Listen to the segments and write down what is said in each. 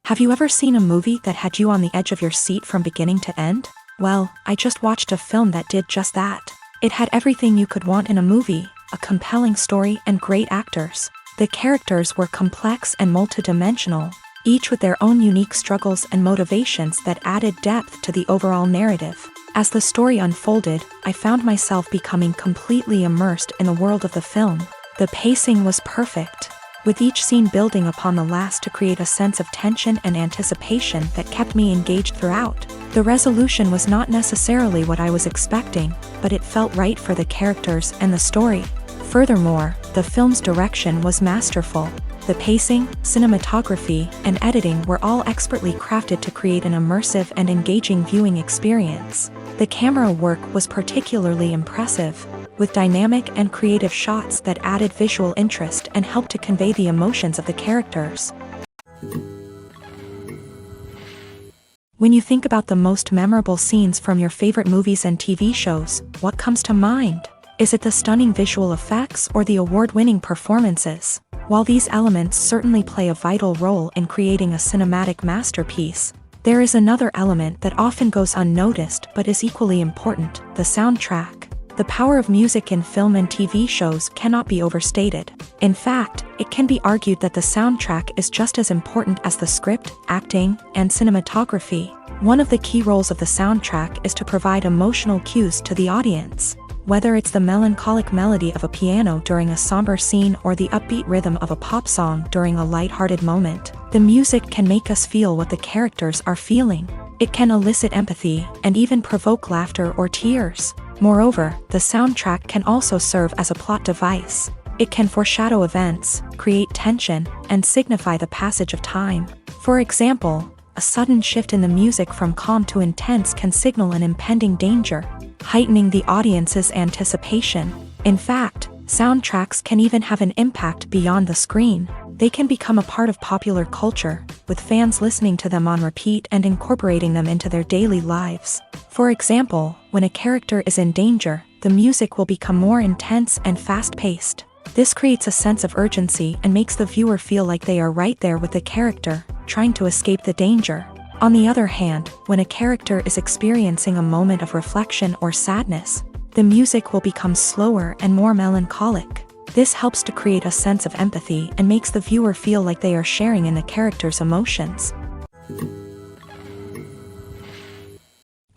Have you ever seen a movie that had you on the edge of your seat from beginning to end? Well, I just watched a film that did just that. It had everything you could want in a movie, a compelling story and great actors. The characters were complex and multidimensional, each with their own unique struggles and motivations that added depth to the overall narrative. As the story unfolded, I found myself becoming completely immersed in the world of the film. The pacing was perfect, with each scene building upon the last to create a sense of tension and anticipation that kept me engaged throughout. The resolution was not necessarily what I was expecting, but it felt right for the characters and the story. Furthermore, the film's direction was masterful. The pacing, cinematography, and editing were all expertly crafted to create an immersive and engaging viewing experience. The camera work was particularly impressive, with dynamic and creative shots that added visual interest and helped to convey the emotions of the characters. When you think about the most memorable scenes from your favorite movies and TV shows, what comes to mind? Is it the stunning visual effects or the award-winning performances? While these elements certainly play a vital role in creating a cinematic masterpiece, there is another element that often goes unnoticed but is equally important: the soundtrack. The power of music in film and TV shows cannot be overstated. In fact, it can be argued that the soundtrack is just as important as the script, acting, and cinematography. One of the key roles of the soundtrack is to provide emotional cues to the audience. Whether it's the melancholic melody of a piano during a somber scene or the upbeat rhythm of a pop song during a lighthearted moment, the music can make us feel what the characters are feeling. It can elicit empathy and even provoke laughter or tears. Moreover, the soundtrack can also serve as a plot device. It can foreshadow events, create tension, and signify the passage of time. For example, a sudden shift in the music from calm to intense can signal an impending danger, heightening the audience's anticipation. In fact, soundtracks can even have an impact beyond the screen. They can become a part of popular culture, with fans listening to them on repeat and incorporating them into their daily lives. For example, when a character is in danger, the music will become more intense and fast-paced. This creates a sense of urgency and makes the viewer feel like they are right there with the character, trying to escape the danger. On the other hand, when a character is experiencing a moment of reflection or sadness, the music will become slower and more melancholic. This helps to create a sense of empathy and makes the viewer feel like they are sharing in the character's emotions.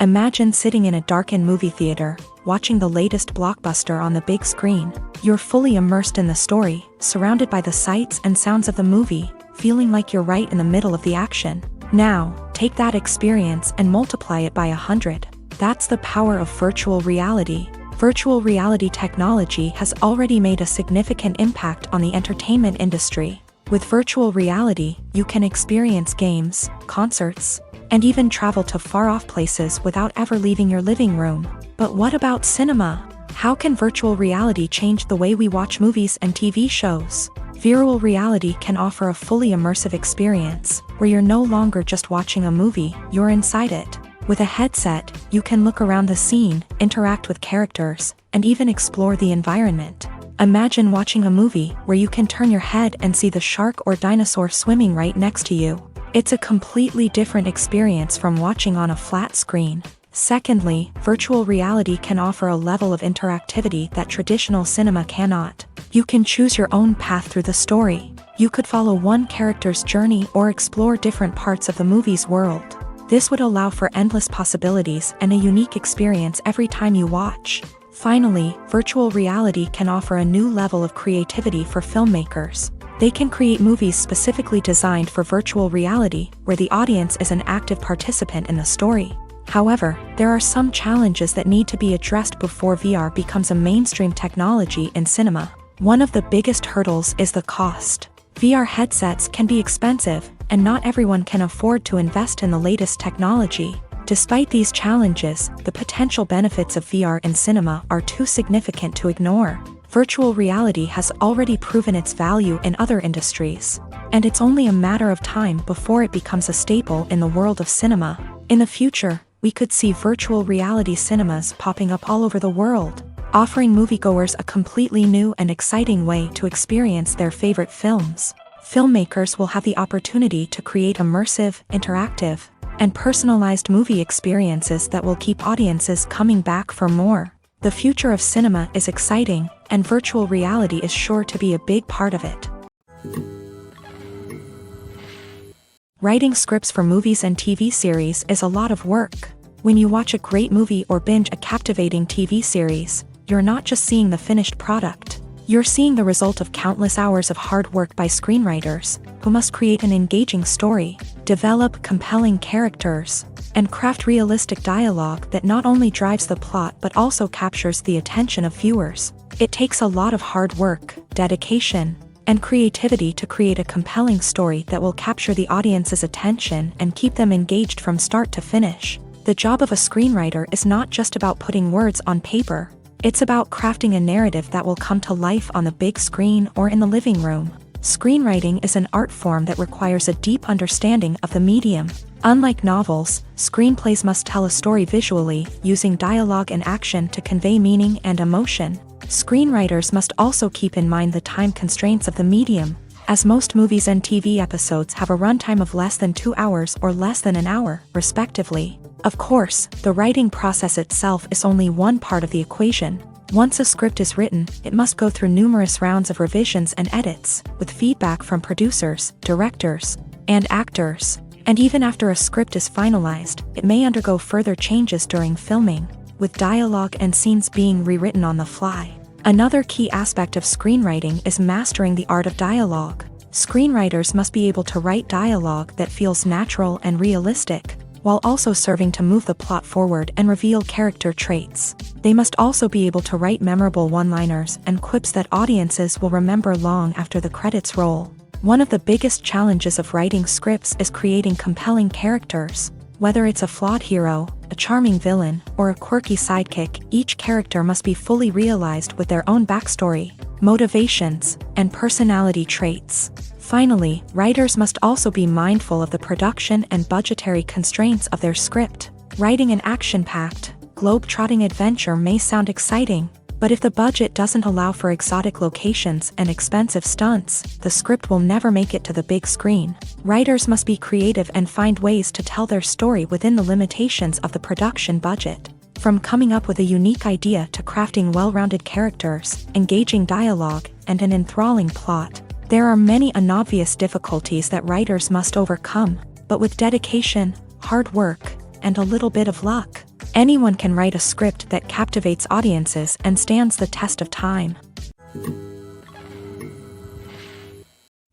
Imagine sitting in a darkened movie theater, watching the latest blockbuster on the big screen. You're fully immersed in the story, surrounded by the sights and sounds of the movie, feeling like you're right in the middle of the action. Now, take that experience and multiply it by 100. That's the power of virtual reality. Virtual reality technology has already made a significant impact on the entertainment industry. With virtual reality, you can experience games, concerts, and even travel to far-off places without ever leaving your living room. But what about cinema? How can virtual reality change the way we watch movies and TV shows? Virtual reality can offer a fully immersive experience, where you're no longer just watching a movie, you're inside it. With a headset, you can look around the scene, interact with characters, and even explore the environment. Imagine watching a movie where you can turn your head and see the shark or dinosaur swimming right next to you. It's a completely different experience from watching on a flat screen. Secondly, virtual reality can offer a level of interactivity that traditional cinema cannot. You can choose your own path through the story. You could follow one character's journey or explore different parts of the movie's world. This would allow for endless possibilities and a unique experience every time you watch. Finally, virtual reality can offer a new level of creativity for filmmakers. They can create movies specifically designed for virtual reality, where the audience is an active participant in the story. However, there are some challenges that need to be addressed before VR becomes a mainstream technology in cinema. One of the biggest hurdles is the cost. VR headsets can be expensive, and not everyone can afford to invest in the latest technology. Despite these challenges, the potential benefits of VR in cinema are too significant to ignore. Virtual reality has already proven its value in other industries, and it's only a matter of time before it becomes a staple in the world of cinema. In the future, we could see virtual reality cinemas popping up all over the world, offering moviegoers a completely new and exciting way to experience their favorite films. Filmmakers will have the opportunity to create immersive, interactive, and personalized movie experiences that will keep audiences coming back for more. The future of cinema is exciting, and virtual reality is sure to be a big part of it. Writing scripts for movies and TV series is a lot of work. When you watch a great movie or binge a captivating TV series, you're not just seeing the finished product. You're seeing the result of countless hours of hard work by screenwriters, who must create an engaging story, develop compelling characters, and craft realistic dialogue that not only drives the plot but also captures the attention of viewers. It takes a lot of hard work, dedication, and creativity to create a compelling story that will capture the audience's attention and keep them engaged from start to finish. The job of a screenwriter is not just about putting words on paper. It's about crafting a narrative that will come to life on the big screen or in the living room. Screenwriting is an art form that requires a deep understanding of the medium. Unlike novels, screenplays must tell a story visually, using dialogue and action to convey meaning and emotion. Screenwriters must also keep in mind the time constraints of the medium, as most movies and TV episodes have a runtime of less than 2 hours or less than an hour, respectively. Of course, the writing process itself is only one part of the equation. Once a script is written, it must go through numerous rounds of revisions and edits, with feedback from producers, directors, and actors. And even after a script is finalized, it may undergo further changes during filming, with dialogue and scenes being rewritten on the fly. Another key aspect of screenwriting is mastering the art of dialogue. Screenwriters must be able to write dialogue that feels natural and realistic, while also serving to move the plot forward and reveal character traits. They must also be able to write memorable one-liners and quips that audiences will remember long after the credits roll. One of the biggest challenges of writing scripts is creating compelling characters. Whether it's a flawed hero, a charming villain, or a quirky sidekick, each character must be fully realized with their own backstory, motivations, and personality traits. Finally, writers must also be mindful of the production and budgetary constraints of their script. Writing an action-packed, globe-trotting adventure may sound exciting, but if the budget doesn't allow for exotic locations and expensive stunts, the script will never make it to the big screen. Writers must be creative and find ways to tell their story within the limitations of the production budget. From coming up with a unique idea to crafting well-rounded characters, engaging dialogue, and an enthralling plot, there are many unobvious difficulties that writers must overcome, but with dedication, hard work, and a little bit of luck, anyone can write a script that captivates audiences and stands the test of time.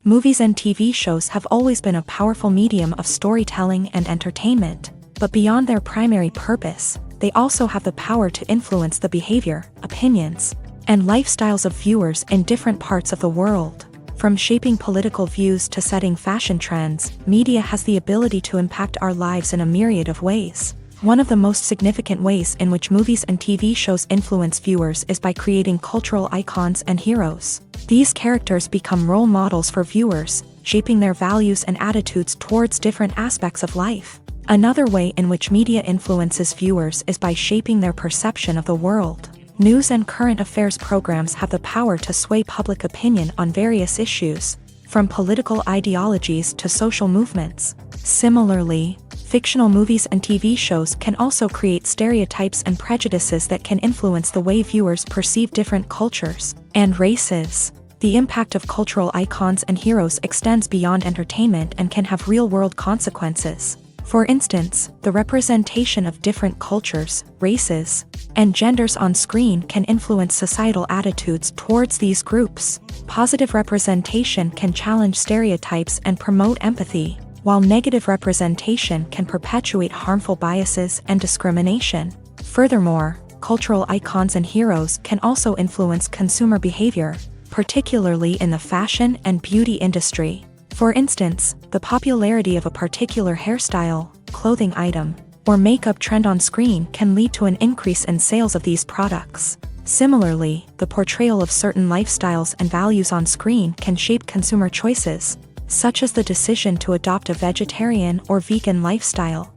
Movies and TV shows have always been a powerful medium of storytelling and entertainment, but beyond their primary purpose, they also have the power to influence the behavior, opinions, and lifestyles of viewers in different parts of the world. From shaping political views to setting fashion trends, media has the ability to impact our lives in a myriad of ways. One of the most significant ways in which movies and TV shows influence viewers is by creating cultural icons and heroes. These characters become role models for viewers, shaping their values and attitudes towards different aspects of life. Another way in which media influences viewers is by shaping their perception of the world. News and current affairs programs have the power to sway public opinion on various issues, from political ideologies to social movements. Similarly, fictional movies and TV shows can also create stereotypes and prejudices that can influence the way viewers perceive different cultures and races. The impact of cultural icons and heroes extends beyond entertainment and can have real-world consequences. For instance, the representation of different cultures, races, and genders on screen can influence societal attitudes towards these groups. Positive representation can challenge stereotypes and promote empathy, while negative representation can perpetuate harmful biases and discrimination. Furthermore, cultural icons and heroes can also influence consumer behavior, particularly in the fashion and beauty industry. For instance, the popularity of a particular hairstyle, clothing item, or makeup trend on screen can lead to an increase in sales of these products. Similarly, the portrayal of certain lifestyles and values on screen can shape consumer choices, such as the decision to adopt a vegetarian or vegan lifestyle.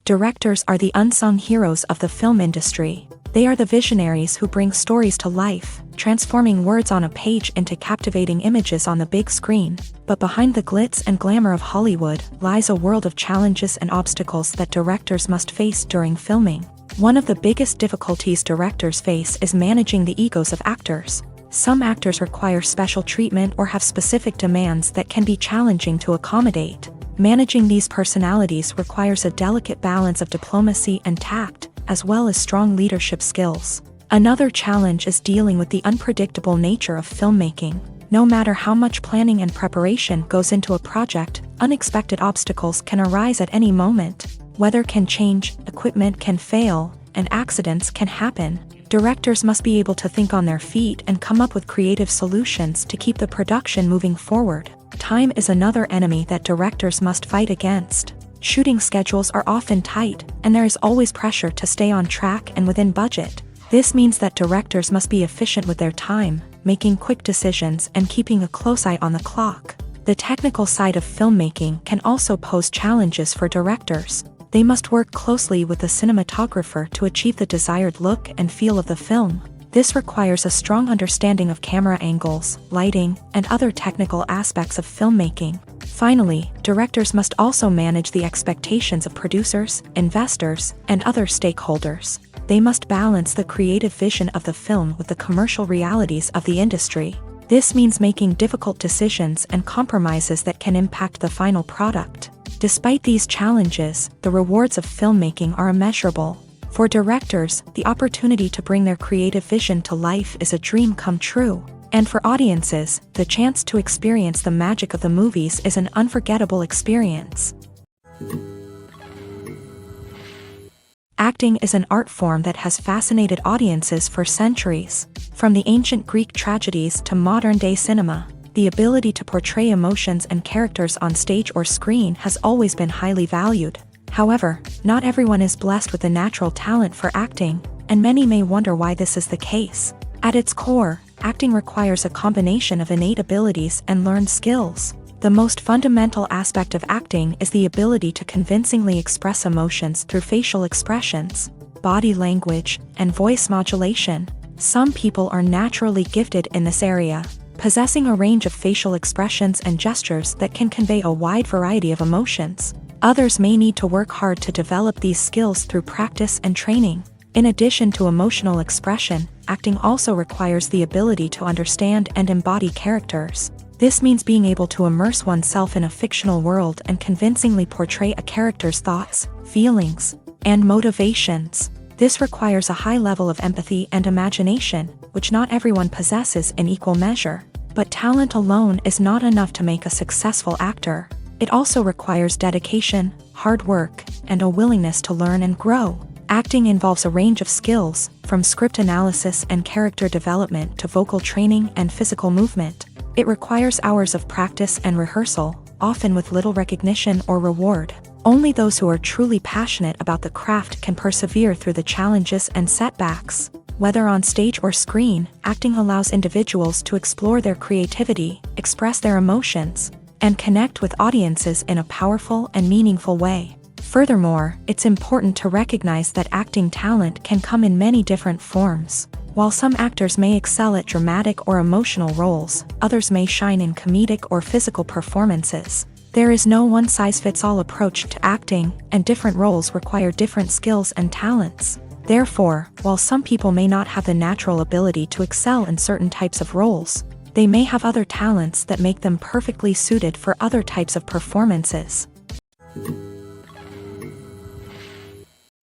Directors are the unsung heroes of the film industry. They are the visionaries who bring stories to life, transforming words on a page into captivating images on the big screen. But behind the glitz and glamour of Hollywood lies a world of challenges and obstacles that directors must face during filming. One of the biggest difficulties directors face is managing the egos of actors. Some actors require special treatment or have specific demands that can be challenging to accommodate. Managing these personalities requires a delicate balance of diplomacy and tact, as well as strong leadership skills. Another challenge is dealing with the unpredictable nature of filmmaking. No matter how much planning and preparation goes into a project, unexpected obstacles can arise at any moment. Weather can change, equipment can fail, and accidents can happen. Directors must be able to think on their feet and come up with creative solutions to keep the production moving forward. Time is another enemy that directors must fight against. Shooting schedules are often tight, and there is always pressure to stay on track and within budget. This means that directors must be efficient with their time, making quick decisions and keeping a close eye on the clock. The technical side of filmmaking can also pose challenges for directors. They must work closely with the cinematographer to achieve the desired look and feel of the film. This requires a strong understanding of camera angles, lighting, and other technical aspects of filmmaking. Finally, directors must also manage the expectations of producers, investors, and other stakeholders. They must balance the creative vision of the film with the commercial realities of the industry. This means making difficult decisions and compromises that can impact the final product. Despite these challenges, the rewards of filmmaking are immeasurable. For directors, the opportunity to bring their creative vision to life is a dream come true. And for audiences, the chance to experience the magic of the movies is an unforgettable experience. Acting is an art form that has fascinated audiences for centuries. From the ancient Greek tragedies to modern-day cinema, the ability to portray emotions and characters on stage or screen has always been highly valued. However, not everyone is blessed with a natural talent for acting, and many may wonder why this is the case. At its core, acting requires a combination of innate abilities and learned skills. The most fundamental aspect of acting is the ability to convincingly express emotions through facial expressions, body language, and voice modulation. Some people are naturally gifted in this area, possessing a range of facial expressions and gestures that can convey a wide variety of emotions. Others may need to work hard to develop these skills through practice and training. In addition to emotional expression, acting also requires the ability to understand and embody characters. This means being able to immerse oneself in a fictional world and convincingly portray a character's thoughts, feelings, and motivations. This requires a high level of empathy and imagination, which not everyone possesses in equal measure. But talent alone is not enough to make a successful actor. It also requires dedication, hard work, and a willingness to learn and grow. Acting involves a range of skills, from script analysis and character development to vocal training and physical movement. It requires hours of practice and rehearsal, often with little recognition or reward. Only those who are truly passionate about the craft can persevere through the challenges and setbacks. Whether on stage or screen, acting allows individuals to explore their creativity, express their emotions, and connect with audiences in a powerful and meaningful way. Furthermore, it's important to recognize that acting talent can come in many different forms. While some actors may excel at dramatic or emotional roles, others may shine in comedic or physical performances. There is no one-size-fits-all approach to acting, and different roles require different skills and talents. Therefore, while some people may not have the natural ability to excel in certain types of roles, they may have other talents that make them perfectly suited for other types of performances.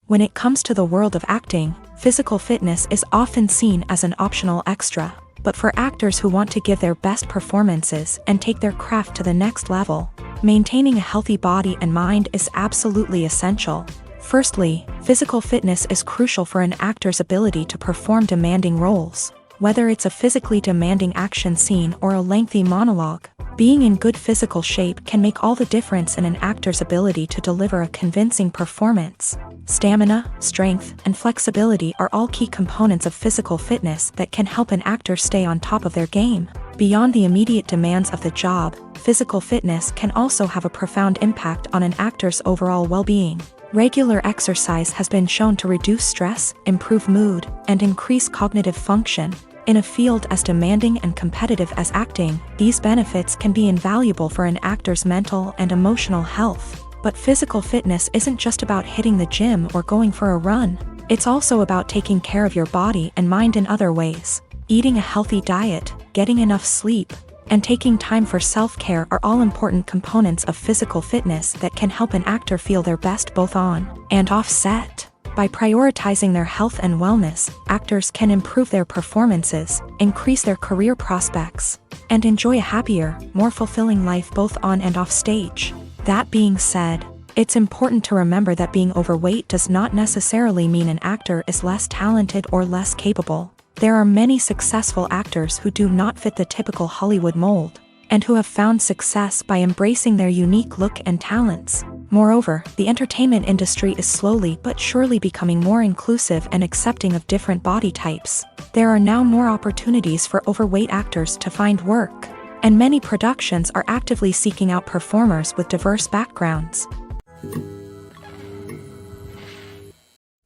When it comes to the world of acting, physical fitness is often seen as an optional extra. But for actors who want to give their best performances and take their craft to the next level, maintaining a healthy body and mind is absolutely essential. Firstly, physical fitness is crucial for an actor's ability to perform demanding roles. Whether it's a physically demanding action scene or a lengthy monologue, being in good physical shape can make all the difference in an actor's ability to deliver a convincing performance. Stamina, strength, and flexibility are all key components of physical fitness that can help an actor stay on top of their game. Beyond the immediate demands of the job, physical fitness can also have a profound impact on an actor's overall well-being. Regular exercise has been shown to reduce stress, improve mood, and increase cognitive function. In a field as demanding and competitive as acting, these benefits can be invaluable for an actor's mental and emotional health. But physical fitness isn't just about hitting the gym or going for a run. It's also about taking care of your body and mind in other ways. Eating a healthy diet, getting enough sleep, and taking time for self-care are all important components of physical fitness that can help an actor feel their best both on and off set. By prioritizing their health and wellness, actors can improve their performances, increase their career prospects, and enjoy a happier, more fulfilling life both on and off stage. That being said, it's important to remember that being overweight does not necessarily mean an actor is less talented or less capable. There are many successful actors who do not fit the typical Hollywood mold, and who have found success by embracing their unique look and talents. Moreover, the entertainment industry is slowly but surely becoming more inclusive and accepting of different body types. There are now more opportunities for overweight actors to find work, and many productions are actively seeking out performers with diverse backgrounds.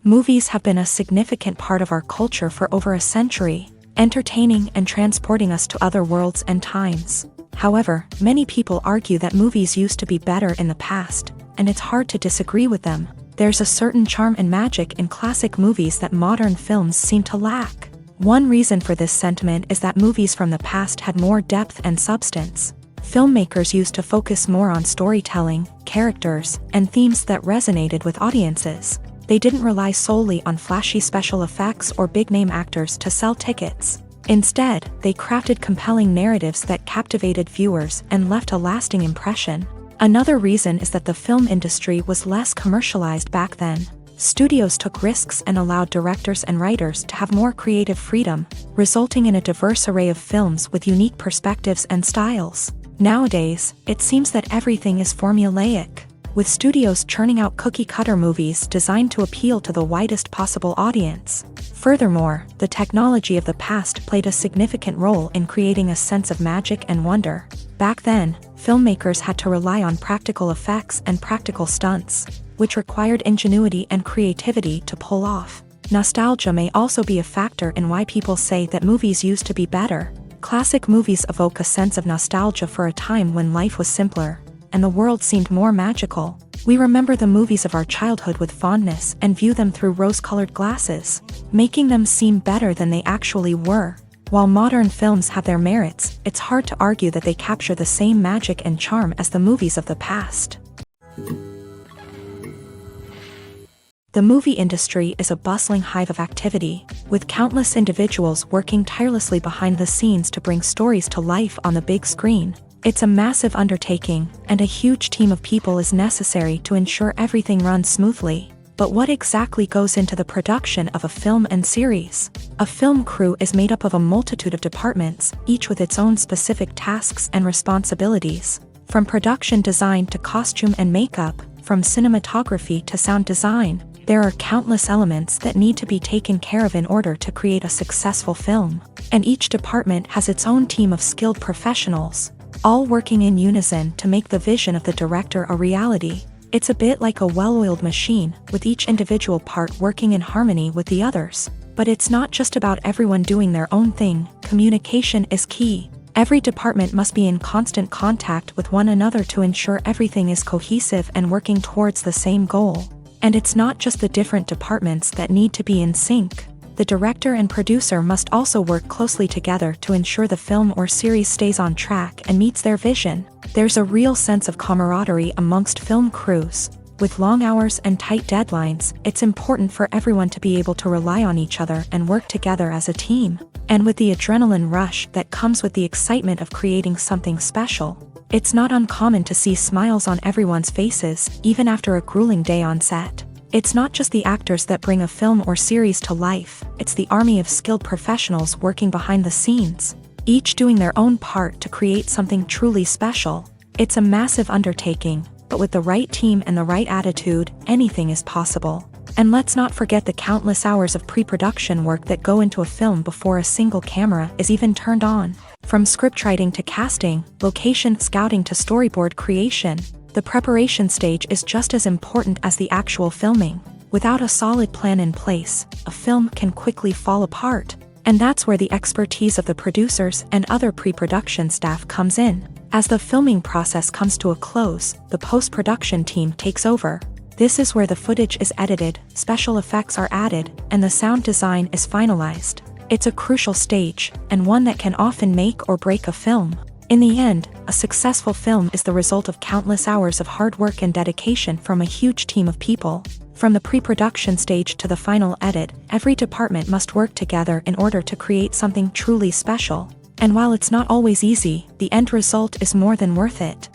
Movies have been a significant part of our culture for over a century, entertaining and transporting us to other worlds and times. However, many people argue that movies used to be better in the past, and it's hard to disagree with them. There's a certain charm and magic in classic movies that modern films seem to lack. One reason for this sentiment is that movies from the past had more depth and substance. Filmmakers used to focus more on storytelling, characters, and themes that resonated with audiences. They didn't rely solely on flashy special effects or big-name actors to sell tickets. Instead, they crafted compelling narratives that captivated viewers and left a lasting impression. Another reason is that the film industry was less commercialized back then. Studios took risks and allowed directors and writers to have more creative freedom, resulting in a diverse array of films with unique perspectives and styles. Nowadays, it seems that everything is formulaic, with studios churning out cookie-cutter movies designed to appeal to the widest possible audience. Furthermore, the technology of the past played a significant role in creating a sense of magic and wonder. Back then, filmmakers had to rely on practical effects and practical stunts, which required ingenuity and creativity to pull off. Nostalgia may also be a factor in why people say that movies used to be better. Classic movies evoke a sense of nostalgia for a time when life was simpler, and the world seemed more magical. We remember the movies of our childhood with fondness and view them through rose-colored glasses, making them seem better than they actually were. While modern films have their merits, it's hard to argue that they capture the same magic and charm as the movies of the past. The movie industry is a bustling hive of activity, with countless individuals working tirelessly behind the scenes to bring stories to life on the big screen. It's a massive undertaking, and a huge team of people is necessary to ensure everything runs smoothly. But what exactly goes into the production of a film and series? A film crew is made up of a multitude of departments, each with its own specific tasks and responsibilities. From production design to costume and makeup, from cinematography to sound design, there are countless elements that need to be taken care of in order to create a successful film. And each department has its own team of skilled professionals, all working in unison to make the vision of the director a reality. It's a bit like a well-oiled machine, with each individual part working in harmony with the others. But it's not just about everyone doing their own thing. Communication is key. Every department must be in constant contact with one another to ensure everything is cohesive and working towards the same goal. And it's not just the different departments that need to be in sync. The director and producer must also work closely together to ensure the film or series stays on track and meets their vision. There's a real sense of camaraderie amongst film crews. With long hours and tight deadlines, it's important for everyone to be able to rely on each other and work together as a team. And with the adrenaline rush that comes with the excitement of creating something special, it's not uncommon to see smiles on everyone's faces, even after a grueling day on set. It's not just the actors that bring a film or series to life, it's the army of skilled professionals working behind the scenes, each doing their own part to create something truly special. It's a massive undertaking, but with the right team and the right attitude, anything is possible. And let's not forget the countless hours of pre-production work that go into a film before a single camera is even turned on. From scriptwriting to casting, location scouting to storyboard creation, the preparation stage is just as important as the actual filming. Without a solid plan in place, a film can quickly fall apart. And that's where the expertise of the producers and other pre-production staff comes in. As the filming process comes to a close, the post-production team takes over. This is where the footage is edited, special effects are added, and the sound design is finalized. It's a crucial stage, and one that can often make or break a film. In the end, a successful film is the result of countless hours of hard work and dedication from a huge team of people. From the pre-production stage to the final edit, every department must work together in order to create something truly special. And while it's not always easy, the end result is more than worth it.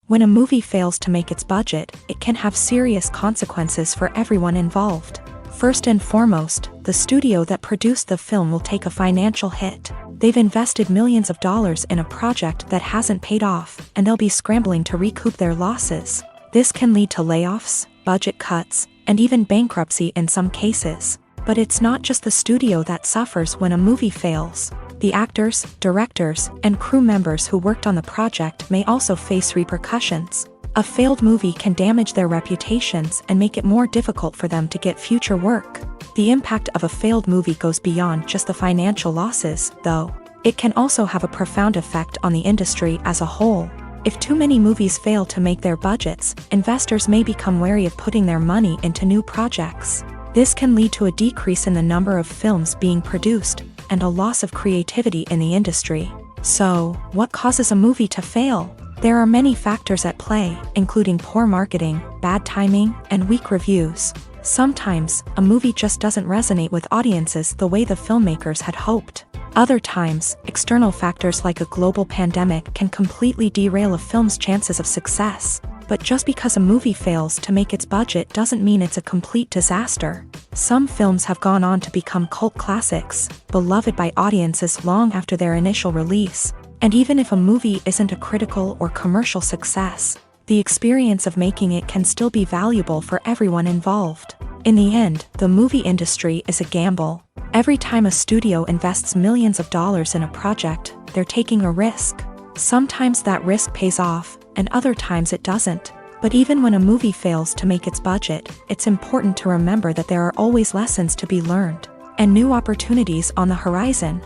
When a movie fails to make its budget, it can have serious consequences for everyone involved. First and foremost, the studio that produced the film will take a financial hit. They've invested millions of dollars in a project that hasn't paid off, and they'll be scrambling to recoup their losses. This can lead to layoffs, budget cuts, and even bankruptcy in some cases. But it's not just the studio that suffers when a movie fails. The actors, directors, and crew members who worked on the project may also face repercussions. A failed movie can damage their reputations and make it more difficult for them to get future work. The impact of a failed movie goes beyond just the financial losses, though. It can also have a profound effect on the industry as a whole. If too many movies fail to make their budgets, investors may become wary of putting their money into new projects. This can lead to a decrease in the number of films being produced, and a loss of creativity in the industry. So, what causes a movie to fail? There are many factors at play, including poor marketing, bad timing, and weak reviews. Sometimes, a movie just doesn't resonate with audiences the way the filmmakers had hoped. Other times, external factors like a global pandemic can completely derail a film's chances of success. But just because a movie fails to make its budget doesn't mean it's a complete disaster. Some films have gone on to become cult classics, beloved by audiences long after their initial release. And even if a movie isn't a critical or commercial success, the experience of making it can still be valuable for everyone involved. In the end, the movie industry is a gamble. Every time a studio invests millions of dollars in a project, they're taking a risk. Sometimes that risk pays off, and other times it doesn't. But even when a movie fails to make its budget, it's important to remember that there are always lessons to be learned, and new opportunities on the horizon.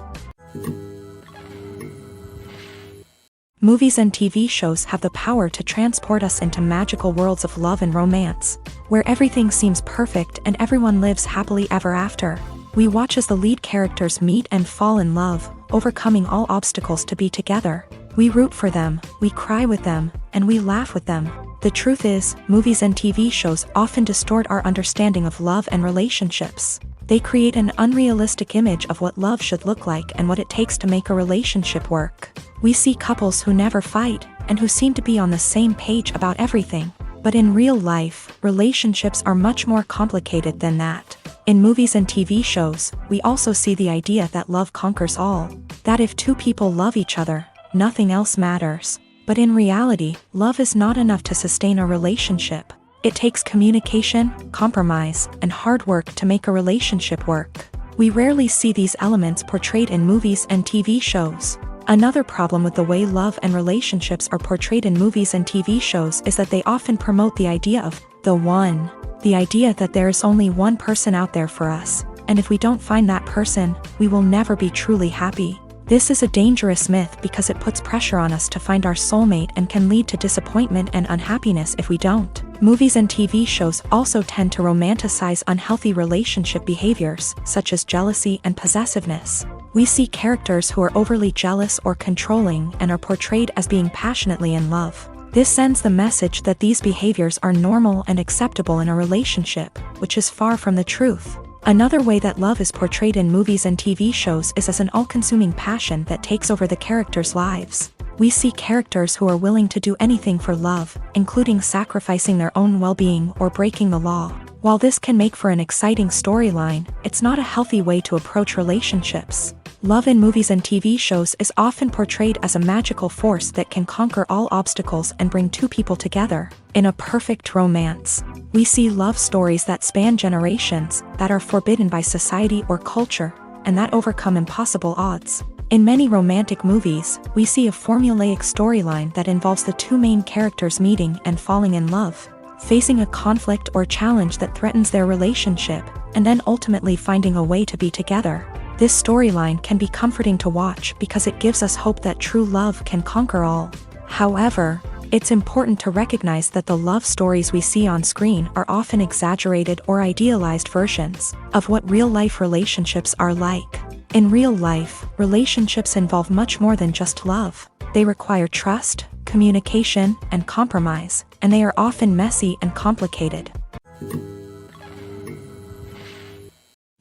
Movies and TV shows have the power to transport us into magical worlds of love and romance, where everything seems perfect and everyone lives happily ever after. We watch as the lead characters meet and fall in love, overcoming all obstacles to be together. We root for them, we cry with them, and we laugh with them. The truth is, movies and TV shows often distort our understanding of love and relationships. They create an unrealistic image of what love should look like and what it takes to make a relationship work. We see couples who never fight, and who seem to be on the same page about everything. But in real life, relationships are much more complicated than that. In movies and TV shows, we also see the idea that love conquers all. That if two people love each other, nothing else matters. But in reality, love is not enough to sustain a relationship. It takes communication, compromise, and hard work to make a relationship work. We rarely see these elements portrayed in movies and TV shows. Another problem with the way love and relationships are portrayed in movies and TV shows is that they often promote the idea of the one. The idea that there is only one person out there for us, and if we don't find that person, we will never be truly happy. This is a dangerous myth because it puts pressure on us to find our soulmate and can lead to disappointment and unhappiness if we don't. Movies and TV shows also tend to romanticize unhealthy relationship behaviors, such as jealousy and possessiveness. We see characters who are overly jealous or controlling and are portrayed as being passionately in love. This sends the message that these behaviors are normal and acceptable in a relationship, which is far from the truth. Another way that love is portrayed in movies and TV shows is as an all-consuming passion that takes over the characters' lives. We see characters who are willing to do anything for love, including sacrificing their own well-being or breaking the law. While this can make for an exciting storyline, it's not a healthy way to approach relationships. Love in movies and TV shows is often portrayed as a magical force that can conquer all obstacles and bring two people together. In a perfect romance, we see love stories that span generations, that are forbidden by society or culture, and that overcome impossible odds. In many romantic movies, we see a formulaic storyline that involves the two main characters meeting and falling in love, facing a conflict or challenge that threatens their relationship, and then ultimately finding a way to be together. This storyline can be comforting to watch because it gives us hope that true love can conquer all. However, it's important to recognize that the love stories we see on screen are often exaggerated or idealized versions of what real-life relationships are like. In real life, relationships involve much more than just love. They require trust, communication, and compromise, and they are often messy and complicated.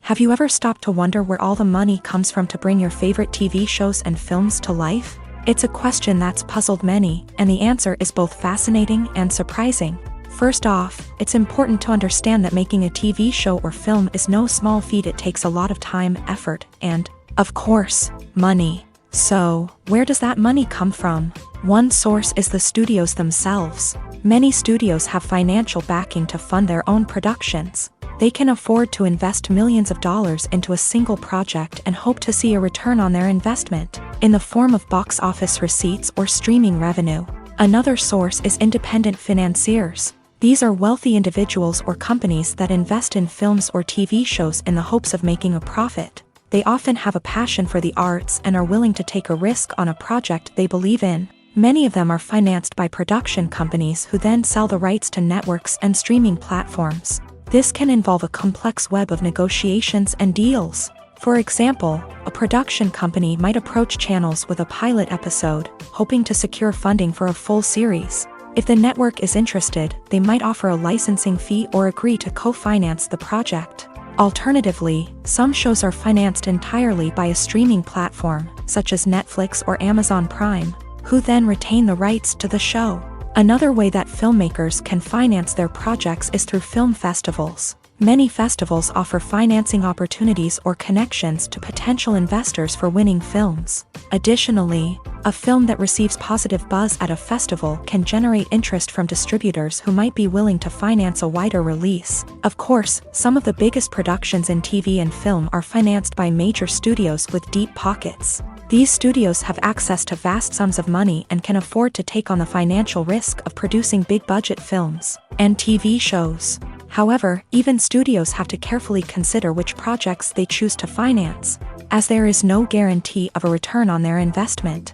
Have you ever stopped to wonder where all the money comes from to bring your favorite TV shows and films to life? It's a question that's puzzled many, and the answer is both fascinating and surprising. First off, it's important to understand that making a TV show or film is no small feat. It takes a lot of time, effort, and, of course, money. So, where does that money come from? One source is the studios themselves. Many studios have financial backing to fund their own productions. They can afford to invest millions of dollars into a single project and hope to see a return on their investment, in the form of box office receipts or streaming revenue. Another source is independent financiers. These are wealthy individuals or companies that invest in films or TV shows in the hopes of making a profit. They often have a passion for the arts and are willing to take a risk on a project they believe in. Many of them are financed by production companies who then sell the rights to networks and streaming platforms. This can involve a complex web of negotiations and deals. For example, a production company might approach channels with a pilot episode, hoping to secure funding for a full series. If the network is interested, they might offer a licensing fee or agree to co-finance the project. Alternatively, some shows are financed entirely by a streaming platform, such as Netflix or Amazon Prime, who then retain the rights to the show. Another way that filmmakers can finance their projects is through film festivals. Many festivals offer financing opportunities or connections to potential investors for winning films. Additionally, a film that receives positive buzz at a festival can generate interest from distributors who might be willing to finance a wider release. Of course, some of the biggest productions in TV and film are financed by major studios with deep pockets. These studios have access to vast sums of money and can afford to take on the financial risk of producing big-budget films and TV shows. However, even studios have to carefully consider which projects they choose to finance, as there is no guarantee of a return on their investment.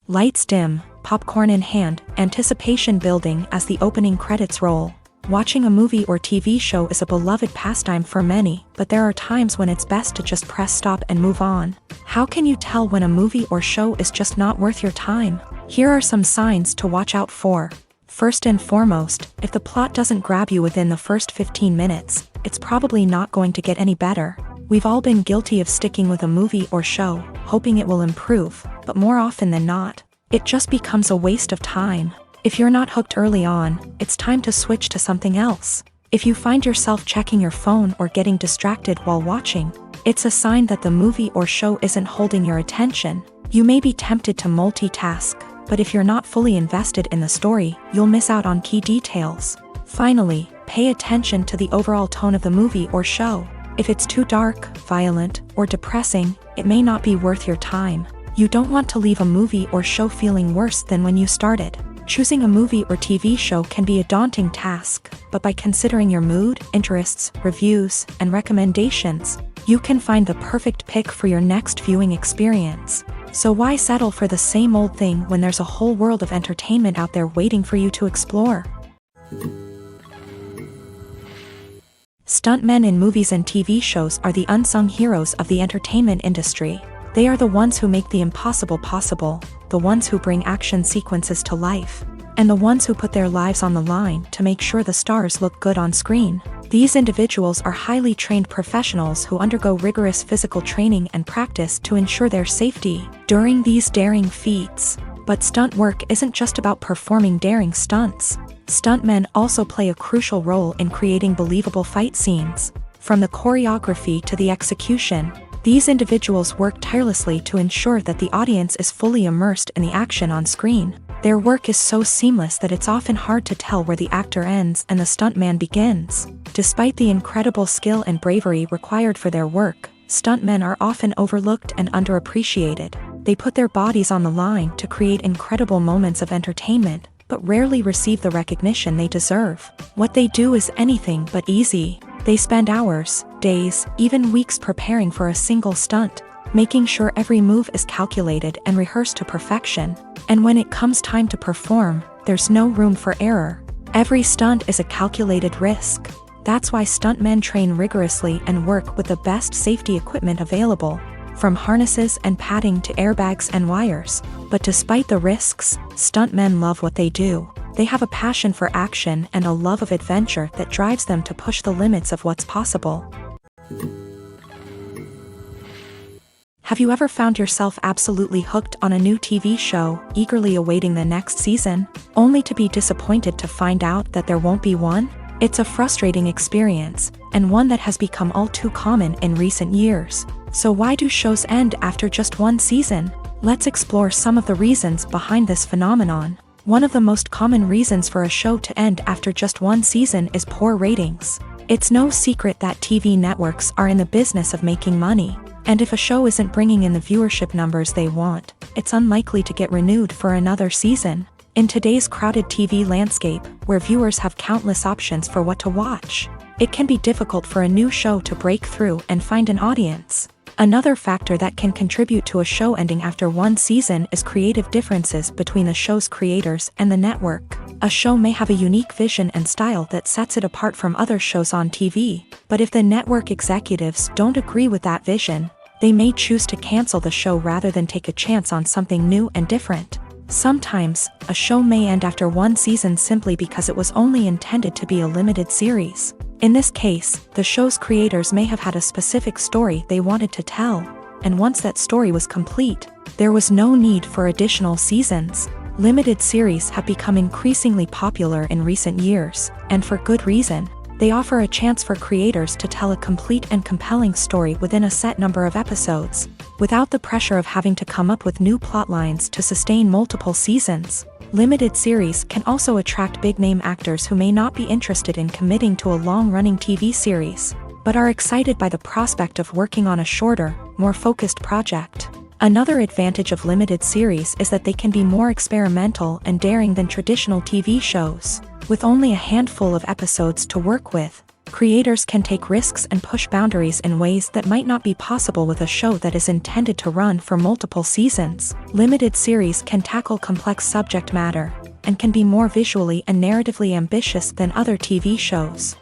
Lights dim, popcorn in hand, anticipation building as the opening credits roll. Watching a movie or TV show is a beloved pastime for many, but there are times when it's best to just press stop and move on. How can you tell when a movie or show is just not worth your time? Here are some signs to watch out for. First and foremost, if the plot doesn't grab you within the first 15 minutes, it's probably not going to get any better. We've all been guilty of sticking with a movie or show, hoping it will improve, but more often than not, it just becomes a waste of time. If you're not hooked early on, it's time to switch to something else. If you find yourself checking your phone or getting distracted while watching, it's a sign that the movie or show isn't holding your attention. You may be tempted to multitask, but if you're not fully invested in the story, you'll miss out on key details. Finally, pay attention to the overall tone of the movie or show. If it's too dark, violent, or depressing, it may not be worth your time. You don't want to leave a movie or show feeling worse than when you started. Choosing a movie or TV show can be a daunting task, but by considering your mood, interests, reviews, and recommendations, You can find the perfect pick for your next viewing experience. So why settle for the same old thing when there's a whole world of entertainment out there waiting for you to explore? Stuntmen in movies and TV shows are the unsung heroes of the entertainment industry. They are the ones who make the impossible possible, the ones who bring action sequences to life, and the ones who put their lives on the line to make sure the stars look good on screen. These individuals are highly trained professionals who undergo rigorous physical training and practice to ensure their safety during these daring feats. But stunt work isn't just about performing daring stunts. Stuntmen also play a crucial role in creating believable fight scenes. From the choreography to the execution, these individuals work tirelessly to ensure that the audience is fully immersed in the action on screen. Their work is so seamless that it's often hard to tell where the actor ends and the stuntman begins. Despite the incredible skill and bravery required for their work, stuntmen are often overlooked and underappreciated. They put their bodies on the line to create incredible moments of entertainment, but rarely receive the recognition they deserve. What they do is anything but easy. They spend hours, days, even weeks preparing for a single stunt, making sure every move is calculated and rehearsed to perfection. And when it comes time to perform, there's no room for error. Every stunt is a calculated risk. That's why stuntmen train rigorously and work with the best safety equipment available, from harnesses and padding to airbags and wires. But despite the risks, stuntmen love what they do. They have a passion for action and a love of adventure that drives them to push the limits of what's possible. Have you ever found yourself absolutely hooked on a new TV show, eagerly awaiting the next season, only to be disappointed to find out that there won't be one? It's a frustrating experience, and one that has become all too common in recent years. So why do shows end after just one season? Let's explore some of the reasons behind this phenomenon. One of the most common reasons for a show to end after just one season is poor ratings. It's no secret that TV networks are in the business of making money, and if a show isn't bringing in the viewership numbers they want, it's unlikely to get renewed for another season. In today's crowded TV landscape, where viewers have countless options for what to watch, it can be difficult for a new show to break through and find an audience. Another factor that can contribute to a show ending after one season is creative differences between the show's creators and the network. A show may have a unique vision and style that sets it apart from other shows on TV, but if the network executives don't agree with that vision, they may choose to cancel the show rather than take a chance on something new and different. Sometimes, a show may end after one season simply because it was only intended to be a limited series. In this case, the show's creators may have had a specific story they wanted to tell, and once that story was complete, there was no need for additional seasons. Limited series have become increasingly popular in recent years, and for good reason. They offer a chance for creators to tell a complete and compelling story within a set number of episodes, without the pressure of having to come up with new plotlines to sustain multiple seasons. Limited series can also attract big-name actors who may not be interested in committing to a long-running TV series, but are excited by the prospect of working on a shorter, more focused project. Another advantage of limited series is that they can be more experimental and daring than traditional TV shows. With only a handful of episodes to work with, creators can take risks and push boundaries in ways that might not be possible with a show that is intended to run for multiple seasons. Limited series can tackle complex subject matter, and can be more visually and narratively ambitious than other TV shows.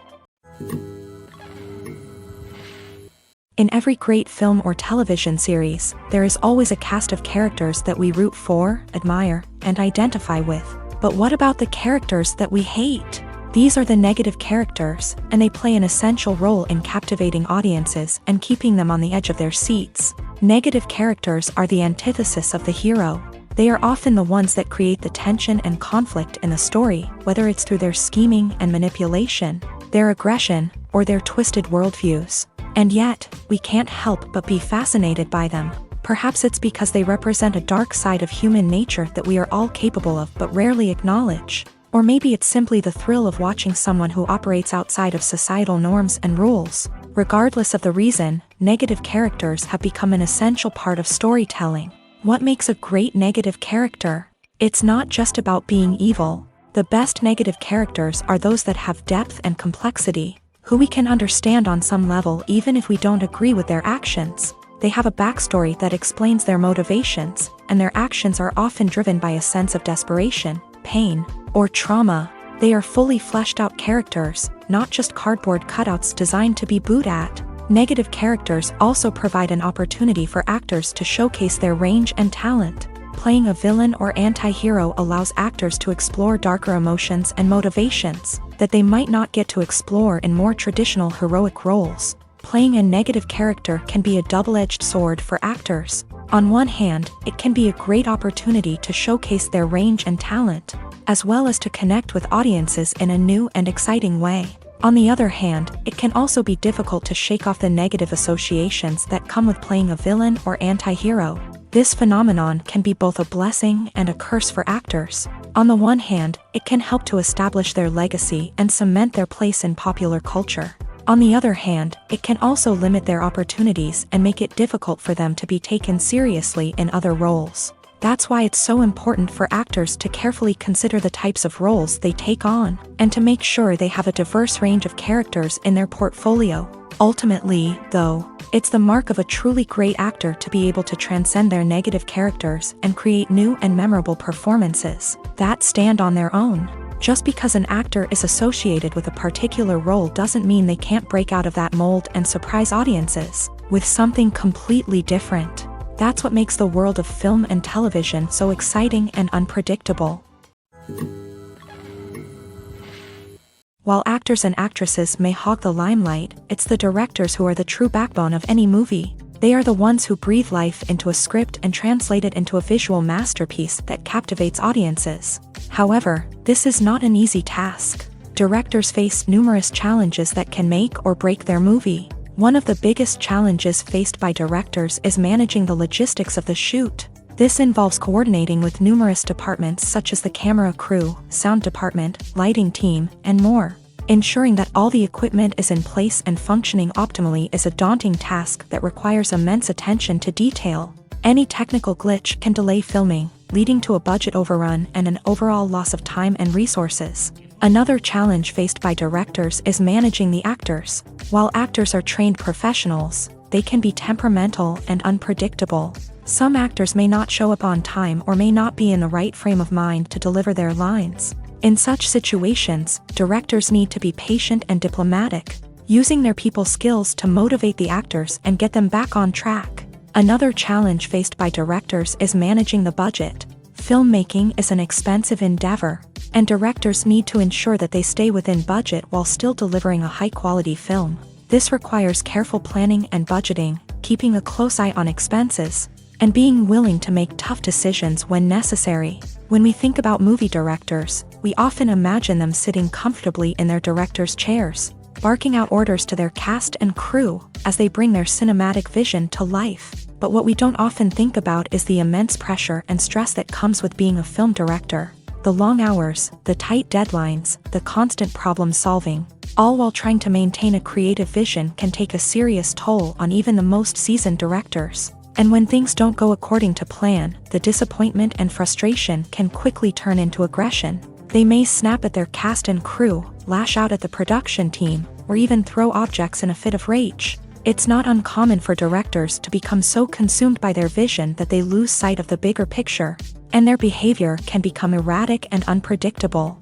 In every great film or television series, there is always a cast of characters that we root for, admire, and identify with. But what about the characters that we hate? These are the negative characters, and they play an essential role in captivating audiences and keeping them on the edge of their seats. Negative characters are the antithesis of the hero. They are often the ones that create the tension and conflict in the story, whether it's through their scheming and manipulation, their aggression, or their twisted worldviews. And yet, we can't help but be fascinated by them. Perhaps it's because they represent a dark side of human nature that we are all capable of but rarely acknowledge. Or maybe it's simply the thrill of watching someone who operates outside of societal norms and rules. Regardless of the reason, negative characters have become an essential part of storytelling. What makes a great negative character? It's not just about being evil. The best negative characters are those that have depth and complexity. who we can understand on some level even if we don't agree with their actions. They have a backstory that explains their motivations, and their actions are often driven by a sense of desperation, pain, or trauma. They are fully fleshed out characters, not just cardboard cutouts designed to be booed at. Negative characters also provide an opportunity for actors to showcase their range and talent. Playing a villain or anti-hero allows actors to explore darker emotions and motivations that they might not get to explore in more traditional heroic roles. Playing a negative character can be a double-edged sword for actors. On one hand, it can be a great opportunity to showcase their range and talent, as well as to connect with audiences in a new and exciting way. On the other hand, it can also be difficult to shake off the negative associations that come with playing a villain or anti-hero. This phenomenon can be both a blessing and a curse for actors. On the one hand, it can help to establish their legacy and cement their place in popular culture. On the other hand, it can also limit their opportunities and make it difficult for them to be taken seriously in other roles. That's why it's so important for actors to carefully consider the types of roles they take on, and to make sure they have a diverse range of characters in their portfolio. Ultimately, though, it's the mark of a truly great actor to be able to transcend their negative characters and create new and memorable performances that stand on their own. Just because an actor is associated with a particular role doesn't mean they can't break out of that mold and surprise audiences with something completely different. That's what makes the world of film and television so exciting and unpredictable. While actors and actresses may hog the limelight, it's the directors who are the true backbone of any movie. They are the ones who breathe life into a script and translate it into a visual masterpiece that captivates audiences. However, this is not an easy task. Directors face numerous challenges that can make or break their movie. One of the biggest challenges faced by directors is managing the logistics of the shoot. This involves coordinating with numerous departments such as the camera crew, sound department, lighting team, and more. Ensuring that all the equipment is in place and functioning optimally is a daunting task that requires immense attention to detail. Any technical glitch can delay filming, leading to a budget overrun and an overall loss of time and resources. Another challenge faced by directors is managing the actors. While actors are trained professionals, they can be temperamental and unpredictable. Some actors may not show up on time or may not be in the right frame of mind to deliver their lines. In such situations, directors need to be patient and diplomatic, using their people skills to motivate the actors and get them back on track. Another challenge faced by directors is managing the budget. Filmmaking is an expensive endeavor, and directors need to ensure that they stay within budget while still delivering a high-quality film. This requires careful planning and budgeting, keeping a close eye on expenses, and being willing to make tough decisions when necessary. When we think about movie directors, we often imagine them sitting comfortably in their director's chairs, barking out orders to their cast and crew as they bring their cinematic vision to life. But what we don't often think about is the immense pressure and stress that comes with being a film director. The long hours, the tight deadlines, the constant problem solving, all while trying to maintain a creative vision can take a serious toll on even the most seasoned directors. And when things don't go according to plan, the disappointment and frustration can quickly turn into aggression. They may snap at their cast and crew, lash out at the production team, or even throw objects in a fit of rage. It's not uncommon for directors to become so consumed by their vision that they lose sight of the bigger picture, and their behavior can become erratic and unpredictable.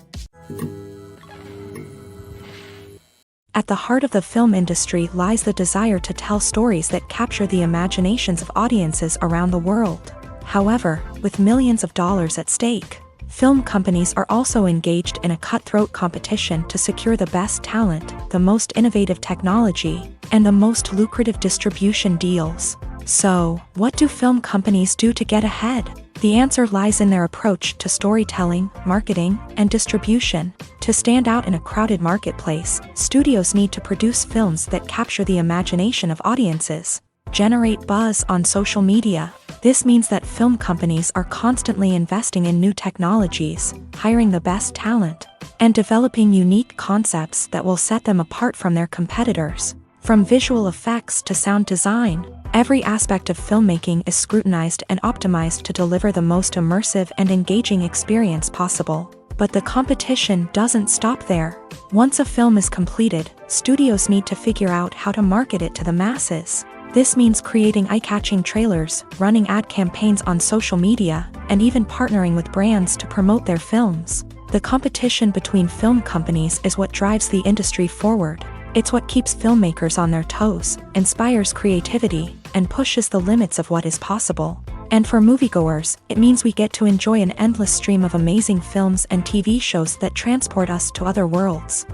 At the heart of the film industry lies the desire to tell stories that capture the imaginations of audiences around the world. However, with millions of dollars at stake, film companies are also engaged in a cutthroat competition to secure the best talent, the most innovative technology, and the most lucrative distribution deals. So, what do film companies do to get ahead? The answer lies in their approach to storytelling, marketing, and distribution. To stand out in a crowded marketplace, studios need to produce films that capture the imagination of audiences, generate buzz on social media. This means that film companies are constantly investing in new technologies, hiring the best talent, and developing unique concepts that will set them apart from their competitors. From visual effects to sound design, every aspect of filmmaking is scrutinized and optimized to deliver the most immersive and engaging experience possible. But the competition doesn't stop there. Once a film is completed, studios need to figure out how to market it to the masses. This means creating eye-catching trailers, running ad campaigns on social media, and even partnering with brands to promote their films. The competition between film companies is what drives the industry forward. It's what keeps filmmakers on their toes, inspires creativity, and pushes the limits of what is possible. And for moviegoers, it means we get to enjoy an endless stream of amazing films and TV shows that transport us to other worlds.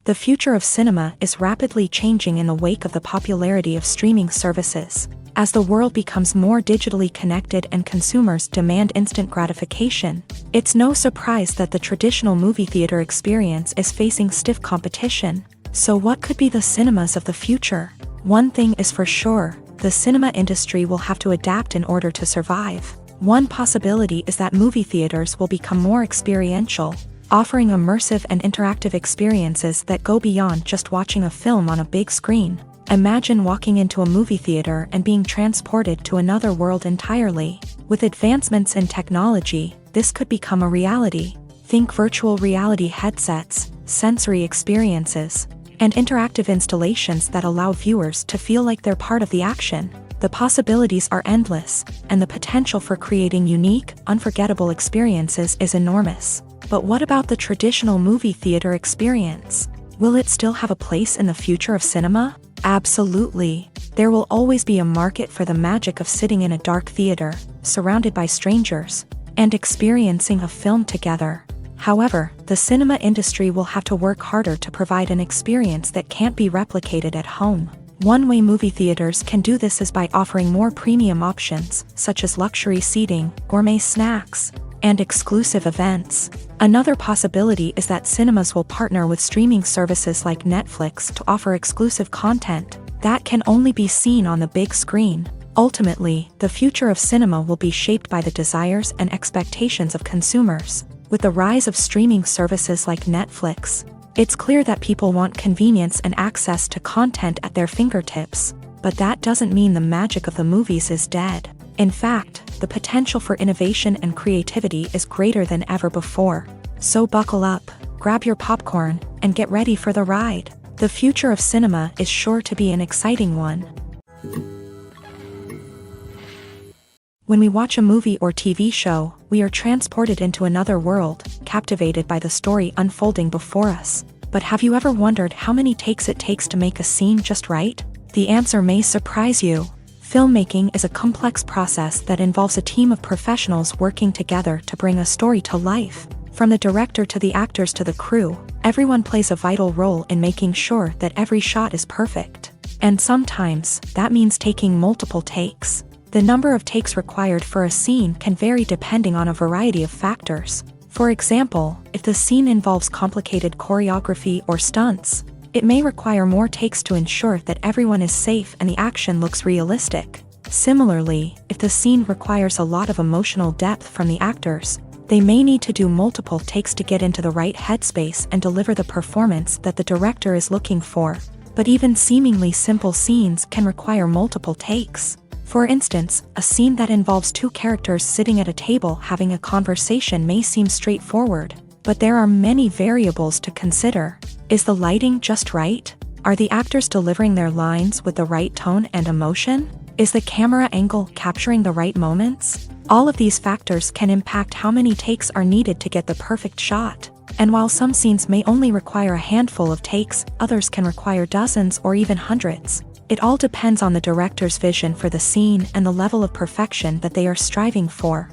The future of cinema is rapidly changing in the wake of the popularity of streaming services. As the world becomes more digitally connected and consumers demand instant gratification, it's no surprise that the traditional movie theater experience is facing stiff competition. So what could be the cinemas of the future? One thing is for sure, the cinema industry will have to adapt in order to survive. One possibility is that movie theaters will become more experiential, offering immersive and interactive experiences that go beyond just watching a film on a big screen. Imagine walking into a movie theater and being transported to another world entirely. With advancements in technology, this could become a reality. Think virtual reality headsets, sensory experiences, and interactive installations that allow viewers to feel like they're part of the action. The possibilities are endless, and the potential for creating unique, unforgettable experiences is enormous. But what about the traditional movie theater experience? Will it still have a place in the future of cinema? Absolutely. There will always be a market for the magic of sitting in a dark theater, surrounded by strangers, and experiencing a film together. However, the cinema industry will have to work harder to provide an experience that can't be replicated at home. One way movie theaters can do this is by offering more premium options, such as luxury seating, gourmet snacks, and exclusive events. Another possibility is that cinemas will partner with streaming services like Netflix to offer exclusive content that can only be seen on the big screen. Ultimately, the future of cinema will be shaped by the desires and expectations of consumers. With the rise of streaming services like Netflix, it's clear that people want convenience and access to content at their fingertips. But that doesn't mean the magic of the movies is dead. In fact, the potential for innovation and creativity is greater than ever before. So buckle up, grab your popcorn, and get ready for the ride. The future of cinema is sure to be an exciting one. When we watch a movie or TV show, we are transported into another world, captivated by the story unfolding before us. But have you ever wondered how many takes it takes to make a scene just right? The answer may surprise you. Filmmaking is a complex process that involves a team of professionals working together to bring a story to life. From the director to the actors to the crew, everyone plays a vital role in making sure that every shot is perfect. And sometimes, that means taking multiple takes. The number of takes required for a scene can vary depending on a variety of factors. For example, if the scene involves complicated choreography or stunts, it may require more takes to ensure that everyone is safe and the action looks realistic. Similarly, if the scene requires a lot of emotional depth from the actors, they may need to do multiple takes to get into the right headspace and deliver the performance that the director is looking for. But even seemingly simple scenes can require multiple takes. For instance, a scene that involves two characters sitting at a table having a conversation may seem straightforward, but there are many variables to consider. Is the lighting just right? Are the actors delivering their lines with the right tone and emotion? Is the camera angle capturing the right moments? All of these factors can impact how many takes are needed to get the perfect shot. And while some scenes may only require a handful of takes, others can require dozens or even hundreds. It all depends on the director's vision for the scene and the level of perfection that they are striving for.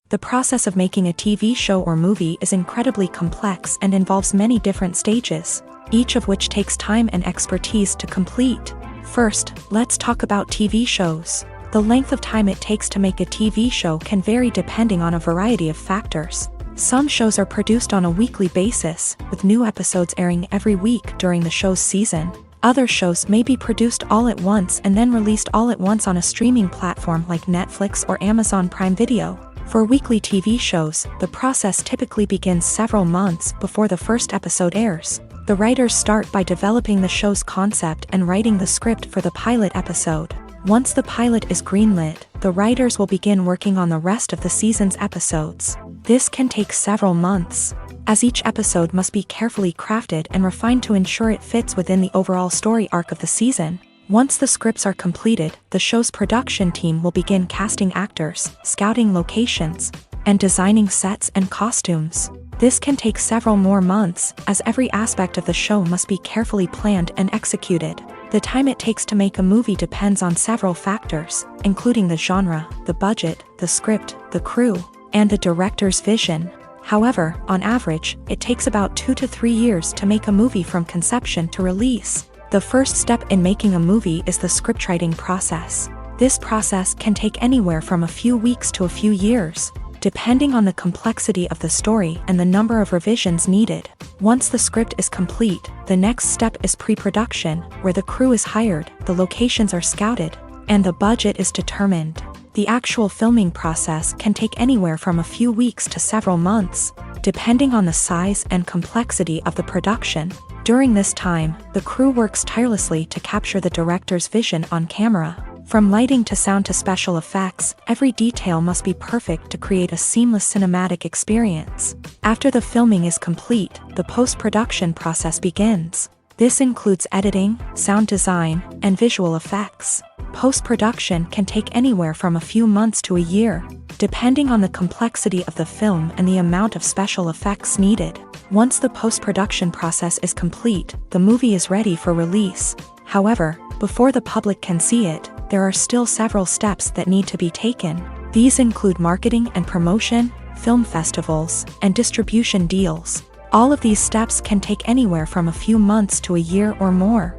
The process of making a TV show or movie is incredibly complex and involves many different stages, each of which takes time and expertise to complete. First, let's talk about TV shows. The length of time it takes to make a TV show can vary depending on a variety of factors. Some shows are produced on a weekly basis, with new episodes airing every week during the show's season. Other shows may be produced all at once and then released all at once on a streaming platform like Netflix or Amazon Prime Video. For weekly TV shows, the process typically begins several months before the first episode airs. The writers start by developing the show's concept and writing the script for the pilot episode. Once the pilot is greenlit, the writers will begin working on the rest of the season's episodes. This can take several months, as each episode must be carefully crafted and refined to ensure it fits within the overall story arc of the season. Once the scripts are completed, the show's production team will begin casting actors, scouting locations, and designing sets and costumes. This can take several more months, as every aspect of the show must be carefully planned and executed. The time it takes to make a movie depends on several factors, including the genre, the budget, the script, the crew, and the director's vision. However, on average, it takes about 2 to 3 years to make a movie from conception to release. The first step in making a movie is the scriptwriting process. This process can take anywhere from a few weeks to a few years, depending on the complexity of the story and the number of revisions needed. Once the script is complete, the next step is pre-production, where the crew is hired, the locations are scouted, and the budget is determined. The actual filming process can take anywhere from a few weeks to several months, depending on the size and complexity of the production. During this time, the crew works tirelessly to capture the director's vision on camera. From lighting to sound to special effects, every detail must be perfect to create a seamless cinematic experience. After the filming is complete, the post-production process begins. This includes editing, sound design, and visual effects. Post-production can take anywhere from a few months to a year, depending on the complexity of the film and the amount of special effects needed. Once the post-production process is complete, the movie is ready for release. However, before the public can see it, there are still several steps that need to be taken. These include marketing and promotion, film festivals, and distribution deals. All of these steps can take anywhere from a few months to a year or more.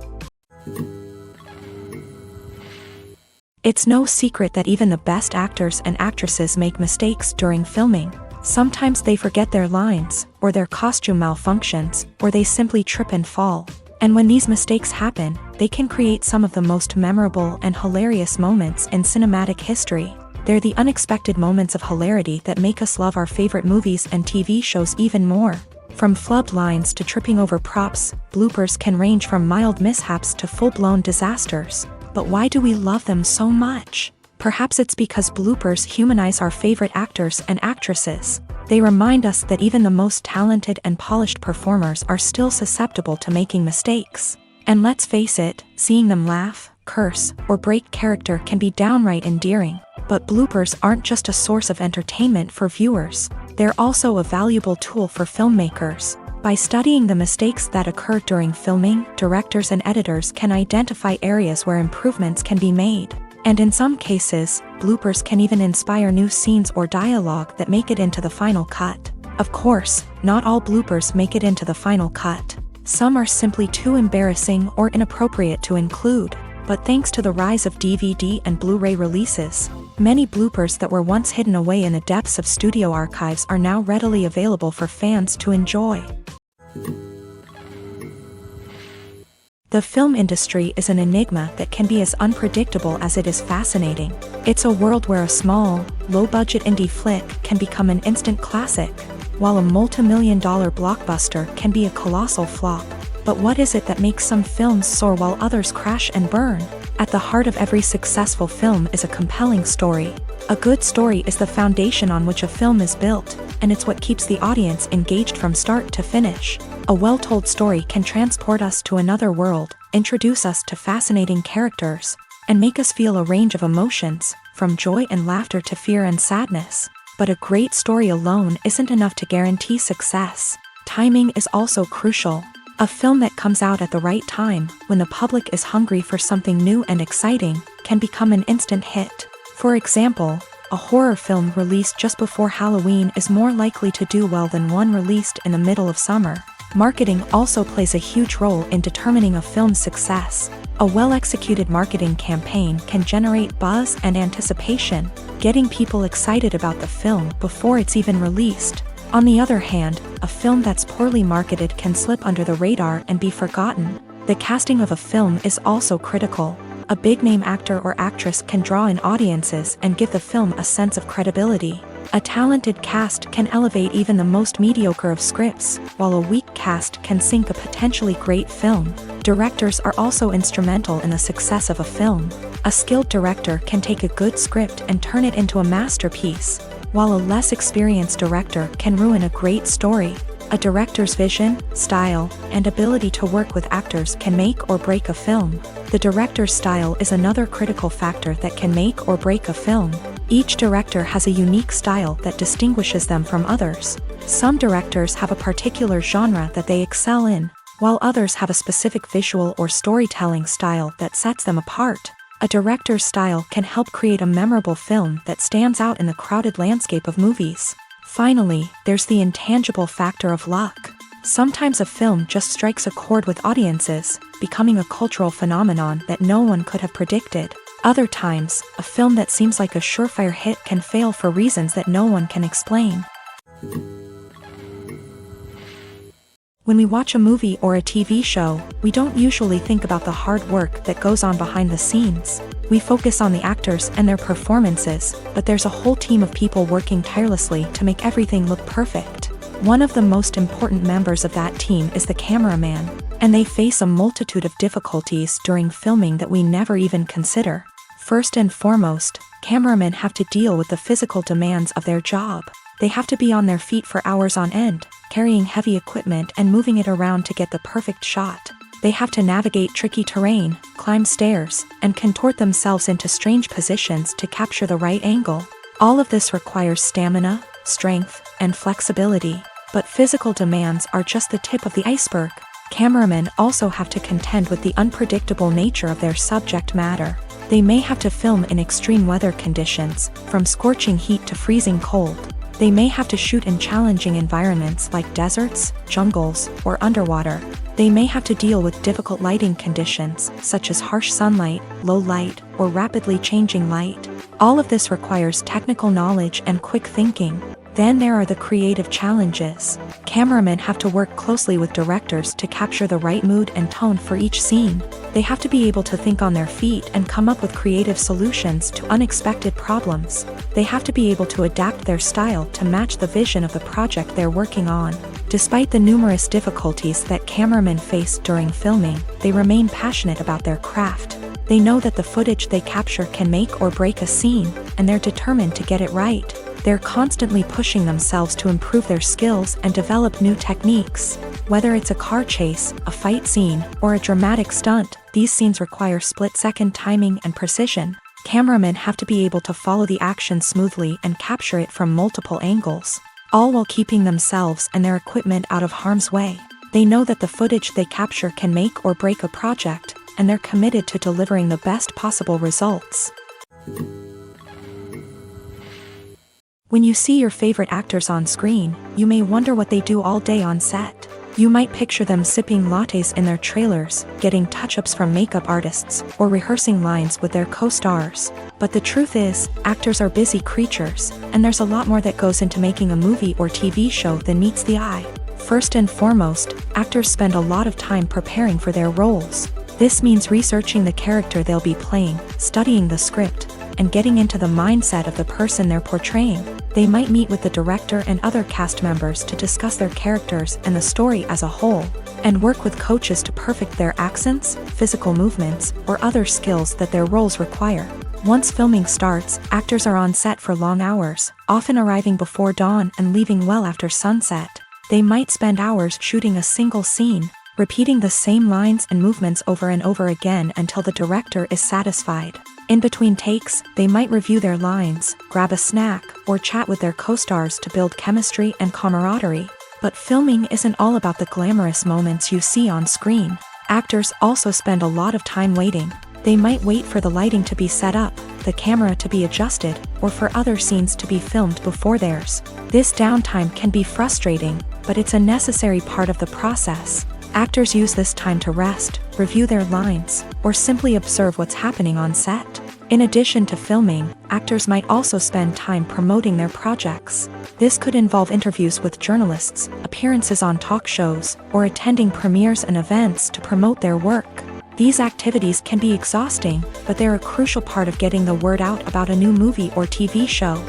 It's no secret that even the best actors and actresses make mistakes during filming. Sometimes they forget their lines, or their costume malfunctions, or they simply trip and fall. And when these mistakes happen, they can create some of the most memorable and hilarious moments in cinematic history. They're the unexpected moments of hilarity that make us love our favorite movies and TV shows even more. From flubbed lines to tripping over props, bloopers can range from mild mishaps to full-blown disasters. But why do we love them so much? Perhaps it's because bloopers humanize our favorite actors and actresses. They remind us that even the most talented and polished performers are still susceptible to making mistakes. And let's face it, seeing them laugh, curse, or break character can be downright endearing. But bloopers aren't just a source of entertainment for viewers. They're also a valuable tool for filmmakers. By studying the mistakes that occur during filming, directors and editors can identify areas where improvements can be made. And in some cases, bloopers can even inspire new scenes or dialogue that make it into the final cut. Of course, not all bloopers make it into the final cut. Some are simply too embarrassing or inappropriate to include. But thanks to the rise of DVD and Blu-ray releases, many bloopers that were once hidden away in the depths of studio archives are now readily available for fans to enjoy. The film industry is an enigma that can be as unpredictable as it is fascinating. It's a world where a small, low-budget indie flick can become an instant classic, while a multi-million-dollar blockbuster can be a colossal flop. But what is it that makes some films soar while others crash and burn? At the heart of every successful film is a compelling story. A good story is the foundation on which a film is built, and it's what keeps the audience engaged from start to finish. A well-told story can transport us to another world, introduce us to fascinating characters, and make us feel a range of emotions, from joy and laughter to fear and sadness. But a great story alone isn't enough to guarantee success. Timing is also crucial. A film that comes out at the right time, when the public is hungry for something new and exciting, can become an instant hit. For example, a horror film released just before Halloween is more likely to do well than one released in the middle of summer. Marketing also plays a huge role in determining a film's success. A well-executed marketing campaign can generate buzz and anticipation, getting people excited about the film before it's even released. On the other hand, a film that's poorly marketed can slip under the radar and be forgotten. The casting of a film is also critical. A big-name actor or actress can draw in audiences and give the film a sense of credibility. A talented cast can elevate even the most mediocre of scripts, while a weak cast can sink a potentially great film. Directors are also instrumental in the success of a film. A skilled director can take a good script and turn it into a masterpiece, while a less experienced director can ruin a great story. A director's vision, style, and ability to work with actors can make or break a film. The director's style is another critical factor that can make or break a film. Each director has a unique style that distinguishes them from others. Some directors have a particular genre that they excel in, while others have a specific visual or storytelling style that sets them apart. A director's style can help create a memorable film that stands out in the crowded landscape of movies. Finally, there's the intangible factor of luck. Sometimes a film just strikes a chord with audiences, becoming a cultural phenomenon that no one could have predicted. Other times, a film that seems like a surefire hit can fail for reasons that no one can explain. When we watch a movie or a TV show, we don't usually think about the hard work that goes on behind the scenes. We focus on the actors and their performances, but there's a whole team of people working tirelessly to make everything look perfect. One of the most important members of that team is the cameraman, and they face a multitude of difficulties during filming that we never even consider. First and foremost, cameramen have to deal with the physical demands of their job. They have to be on their feet for hours on end, carrying heavy equipment and moving it around to get the perfect shot. They have to navigate tricky terrain, climb stairs, and contort themselves into strange positions to capture the right angle. All of this requires stamina, strength, and flexibility. But physical demands are just the tip of the iceberg. Cameramen also have to contend with the unpredictable nature of their subject matter. They may have to film in extreme weather conditions, from scorching heat to freezing cold. They may have to shoot in challenging environments like deserts, jungles, or underwater. They may have to deal with difficult lighting conditions, such as harsh sunlight, low light, or rapidly changing light. All of this requires technical knowledge and quick thinking. Then there are the creative challenges. Cameramen have to work closely with directors to capture the right mood and tone for each scene. They have to be able to think on their feet and come up with creative solutions to unexpected problems. They have to be able to adapt their style to match the vision of the project they're working on. Despite the numerous difficulties that cameramen face during filming, they remain passionate about their craft. They know that the footage they capture can make or break a scene, and they're determined to get it right. They're constantly pushing themselves to improve their skills and develop new techniques. Whether it's a car chase, a fight scene, or a dramatic stunt, these scenes require split-second timing and precision. Cameramen have to be able to follow the action smoothly and capture it from multiple angles, all while keeping themselves and their equipment out of harm's way. They know that the footage they capture can make or break a project, and they're committed to delivering the best possible results. When you see your favorite actors on screen, you may wonder what they do all day on set. You might picture them sipping lattes in their trailers, getting touch-ups from makeup artists, or rehearsing lines with their co-stars. But the truth is, actors are busy creatures, and there's a lot more that goes into making a movie or TV show than meets the eye. First and foremost, actors spend a lot of time preparing for their roles. This means researching the character they'll be playing, studying the script, and getting into the mindset of the person they're portraying. They might meet with the director and other cast members to discuss their characters and the story as a whole, and work with coaches to perfect their accents, physical movements, or other skills that their roles require. Once filming starts, actors are on set for long hours, often arriving before dawn and leaving well after sunset. They might spend hours shooting a single scene, repeating the same lines and movements over and over again until the director is satisfied. In between takes, they might review their lines, grab a snack, or chat with their co-stars to build chemistry and camaraderie. But filming isn't all about the glamorous moments you see on screen. Actors also spend a lot of time waiting. They might wait for the lighting to be set up, the camera to be adjusted, or for other scenes to be filmed before theirs. This downtime can be frustrating, but it's a necessary part of the process. Actors use this time to rest, review their lines, or simply observe what's happening on set. In addition to filming, actors might also spend time promoting their projects. This could involve interviews with journalists, appearances on talk shows, or attending premieres and events to promote their work. These activities can be exhausting, but they're a crucial part of getting the word out about a new movie or TV show.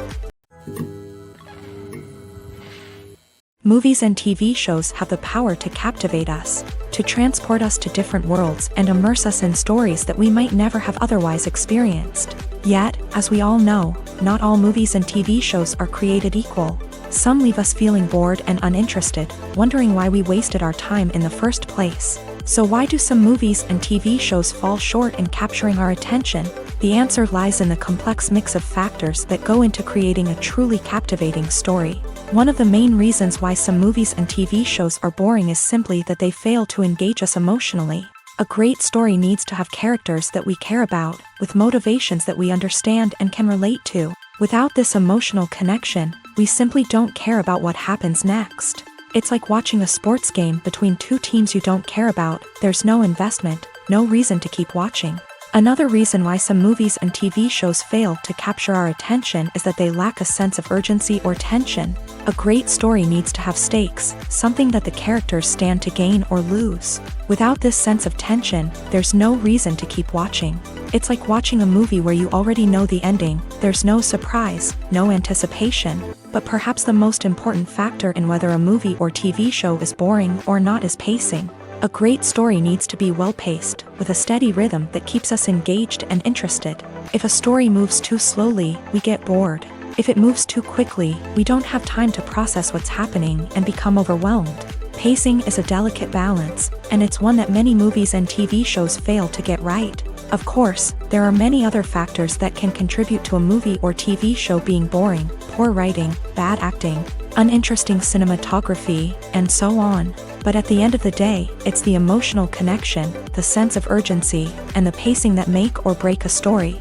Movies and TV shows have the power to captivate us, to transport us to different worlds and immerse us in stories that we might never have otherwise experienced. Yet, as we all know, not all movies and TV shows are created equal. Some leave us feeling bored and uninterested, wondering why we wasted our time in the first place. So why do some movies and TV shows fall short in capturing our attention? The answer lies in the complex mix of factors that go into creating a truly captivating story. One of the main reasons why some movies and TV shows are boring is simply that they fail to engage us emotionally. A great story needs to have characters that we care about, with motivations that we understand and can relate to. Without this emotional connection, we simply don't care about what happens next. It's like watching a sports game between two teams you don't care about. There's no investment, no reason to keep watching. Another reason why some movies and TV shows fail to capture our attention is that they lack a sense of urgency or tension. A great story needs to have stakes, something that the characters stand to gain or lose. Without this sense of tension, there's no reason to keep watching. It's like watching a movie where you already know the ending. There's no surprise, no anticipation. But perhaps the most important factor in whether a movie or TV show is boring or not is pacing. A great story needs to be well-paced, with a steady rhythm that keeps us engaged and interested. If a story moves too slowly, we get bored. If it moves too quickly, we don't have time to process what's happening and become overwhelmed. Pacing is a delicate balance, and it's one that many movies and TV shows fail to get right. Of course, there are many other factors that can contribute to a movie or TV show being boring: poor writing, bad acting, uninteresting cinematography, and so on. But at the end of the day, it's the emotional connection, the sense of urgency, and the pacing that make or break a story.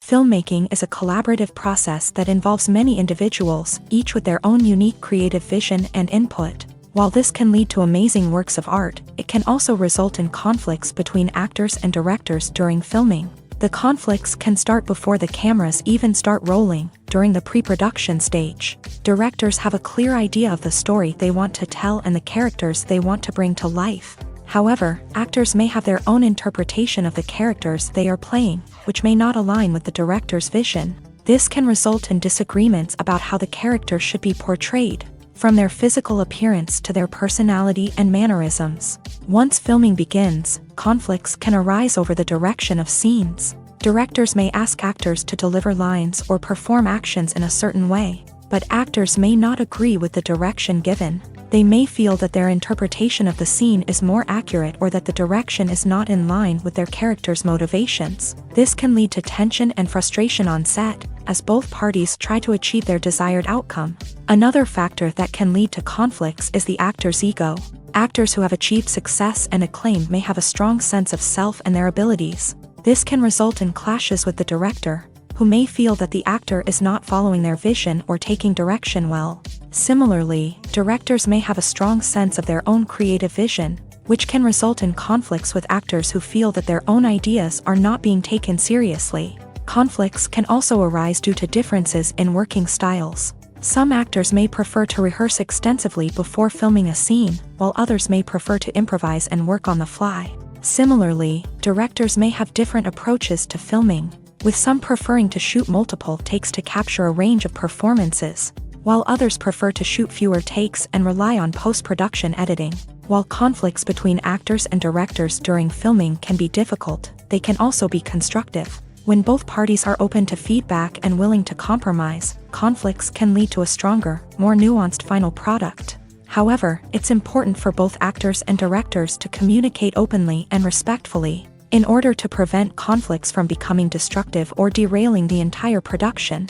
Filmmaking is a collaborative process that involves many individuals, each with their own unique creative vision and input. While this can lead to amazing works of art, it can also result in conflicts between actors and directors during filming. The conflicts can start before the cameras even start rolling, during the pre-production stage. Directors have a clear idea of the story they want to tell and the characters they want to bring to life. However, actors may have their own interpretation of the characters they are playing, which may not align with the director's vision. This can result in disagreements about how the character should be portrayed, from their physical appearance to their personality and mannerisms. Once filming begins, conflicts can arise over the direction of scenes. Directors may ask actors to deliver lines or perform actions in a certain way, but actors may not agree with the direction given. They may feel that their interpretation of the scene is more accurate or that the direction is not in line with their character's motivations. This can lead to tension and frustration on set, as both parties try to achieve their desired outcome. Another factor that can lead to conflicts is the actor's ego. Actors who have achieved success and acclaim may have a strong sense of self and their abilities. This can result in clashes with the director, who may feel that the actor is not following their vision or taking direction well. Similarly, directors may have a strong sense of their own creative vision, which can result in conflicts with actors who feel that their own ideas are not being taken seriously. Conflicts can also arise due to differences in working styles. Some actors may prefer to rehearse extensively before filming a scene, while others may prefer to improvise and work on the fly. Similarly, directors may have different approaches to filming, with some preferring to shoot multiple takes to capture a range of performances, while others prefer to shoot fewer takes and rely on post-production editing. While conflicts between actors and directors during filming can be difficult, they can also be constructive. When both parties are open to feedback and willing to compromise, conflicts can lead to a stronger, more nuanced final product. However, it's important for both actors and directors to communicate openly and respectfully, in order to prevent conflicts from becoming destructive or derailing the entire production.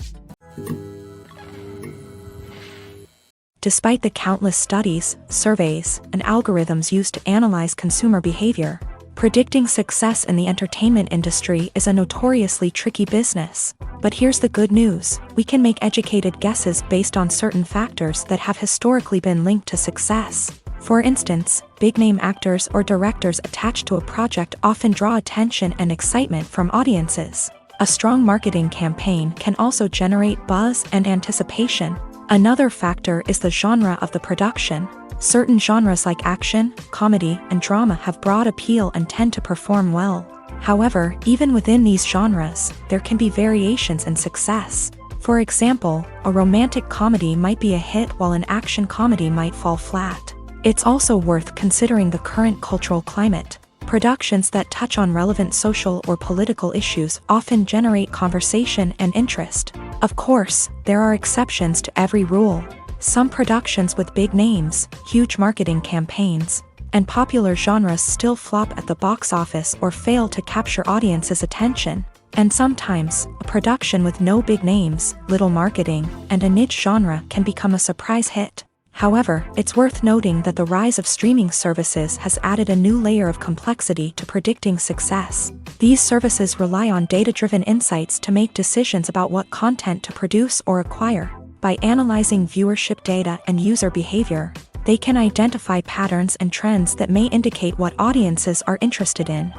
Despite the countless studies, surveys, and algorithms used to analyze consumer behavior, predicting success in the entertainment industry is a notoriously tricky business. But here's the good news: we can make educated guesses based on certain factors that have historically been linked to success. For instance, big-name actors or directors attached to a project often draw attention and excitement from audiences. A strong marketing campaign can also generate buzz and anticipation. Another factor is the genre of the production. Certain genres like action, comedy, and drama have broad appeal and tend to perform well. However, even within these genres, there can be variations in success. For example, a romantic comedy might be a hit while an action comedy might fall flat. It's also worth considering the current cultural climate. Productions that touch on relevant social or political issues often generate conversation and interest. Of course, there are exceptions to every rule. Some productions with big names, huge marketing campaigns, and popular genres still flop at the box office or fail to capture audiences' attention. And sometimes, a production with no big names, little marketing, and a niche genre can become a surprise hit. However, it's worth noting that the rise of streaming services has added a new layer of complexity to predicting success. These services rely on data-driven insights to make decisions about what content to produce or acquire. By analyzing viewership data and user behavior, they can identify patterns and trends that may indicate what audiences are interested in.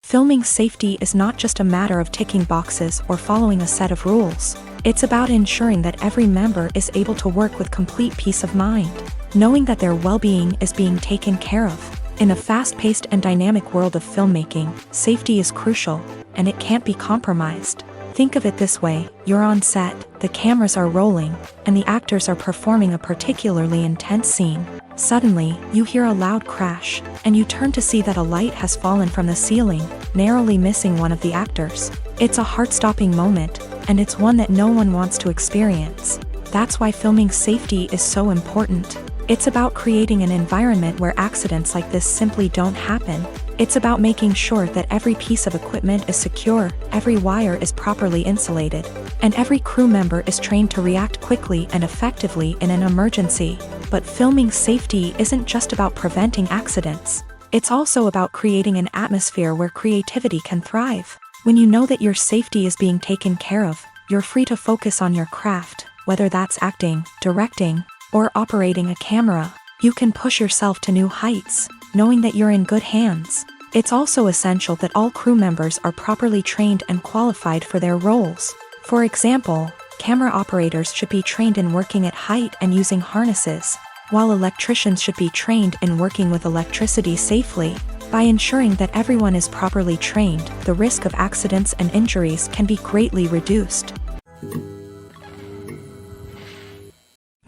Filming safety is not just a matter of ticking boxes or following a set of rules. It's about ensuring that every member is able to work with complete peace of mind, knowing that their well-being is being taken care of. In a fast-paced and dynamic world of filmmaking, safety is crucial, and it can't be compromised. Think of it this way: you're on set, the cameras are rolling, and the actors are performing a particularly intense scene. Suddenly, you hear a loud crash, and you turn to see that a light has fallen from the ceiling, narrowly missing one of the actors. It's a heart-stopping moment, and it's one that no one wants to experience. That's why filming safety is so important. It's about creating an environment where accidents like this simply don't happen. It's about making sure that every piece of equipment is secure, every wire is properly insulated, and every crew member is trained to react quickly and effectively in an emergency. But filming safety isn't just about preventing accidents. It's also about creating an atmosphere where creativity can thrive. When you know that your safety is being taken care of, you're free to focus on your craft, whether that's acting, directing, or operating a camera. You can push yourself to new heights, knowing that you're in good hands. It's also essential that all crew members are properly trained and qualified for their roles. For example, camera operators should be trained in working at height and using harnesses, while electricians should be trained in working with electricity safely. By ensuring that everyone is properly trained, the risk of accidents and injuries can be greatly reduced.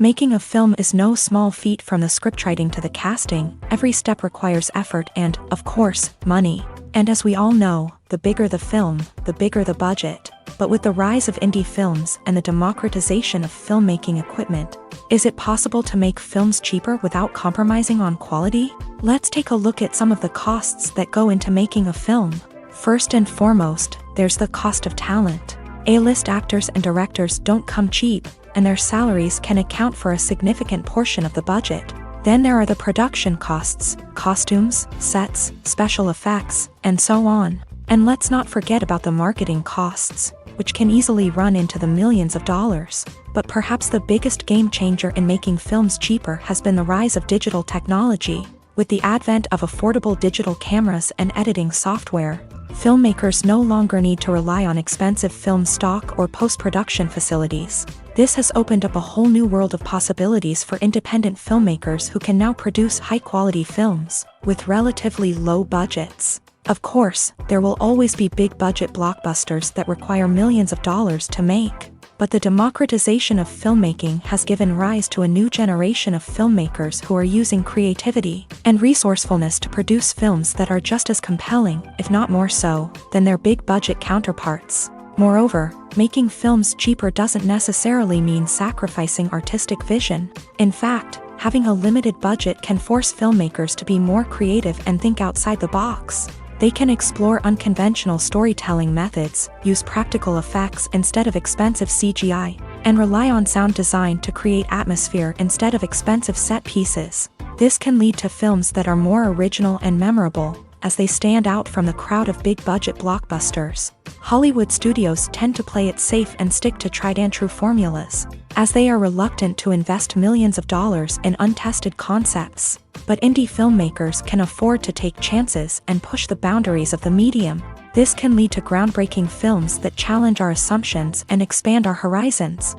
Making a film is no small feat. From the scriptwriting to the casting, every step requires effort and, of course, money. And as we all know, the bigger the film, the bigger the budget. But with the rise of indie films and the democratization of filmmaking equipment, is it possible to make films cheaper without compromising on quality? Let's take a look at some of the costs that go into making a film. First and foremost, there's the cost of talent. A-list actors and directors don't come cheap, and their salaries can account for a significant portion of the budget. Then there are the production costs, costumes, sets, special effects, and so on. And let's not forget about the marketing costs, which can easily run into the millions of dollars. But perhaps the biggest game changer in making films cheaper has been the rise of digital technology. With the advent of affordable digital cameras and editing software, filmmakers no longer need to rely on expensive film stock or post-production facilities. This has opened up a whole new world of possibilities for independent filmmakers who can now produce high-quality films with relatively low budgets. Of course, there will always be big-budget blockbusters that require millions of dollars to make. But the democratization of filmmaking has given rise to a new generation of filmmakers who are using creativity and resourcefulness to produce films that are just as compelling, if not more so, than their big-budget counterparts. Moreover, making films cheaper doesn't necessarily mean sacrificing artistic vision. In fact, having a limited budget can force filmmakers to be more creative and think outside the box. They can explore unconventional storytelling methods, use practical effects instead of expensive CGI, and rely on sound design to create atmosphere instead of expensive set pieces. This can lead to films that are more original and memorable, as they stand out from the crowd of big-budget blockbusters. Hollywood studios tend to play it safe and stick to tried-and-true formulas, as they are reluctant to invest millions of dollars in untested concepts. But indie filmmakers can afford to take chances and push the boundaries of the medium. This can lead to groundbreaking films that challenge our assumptions and expand our horizons.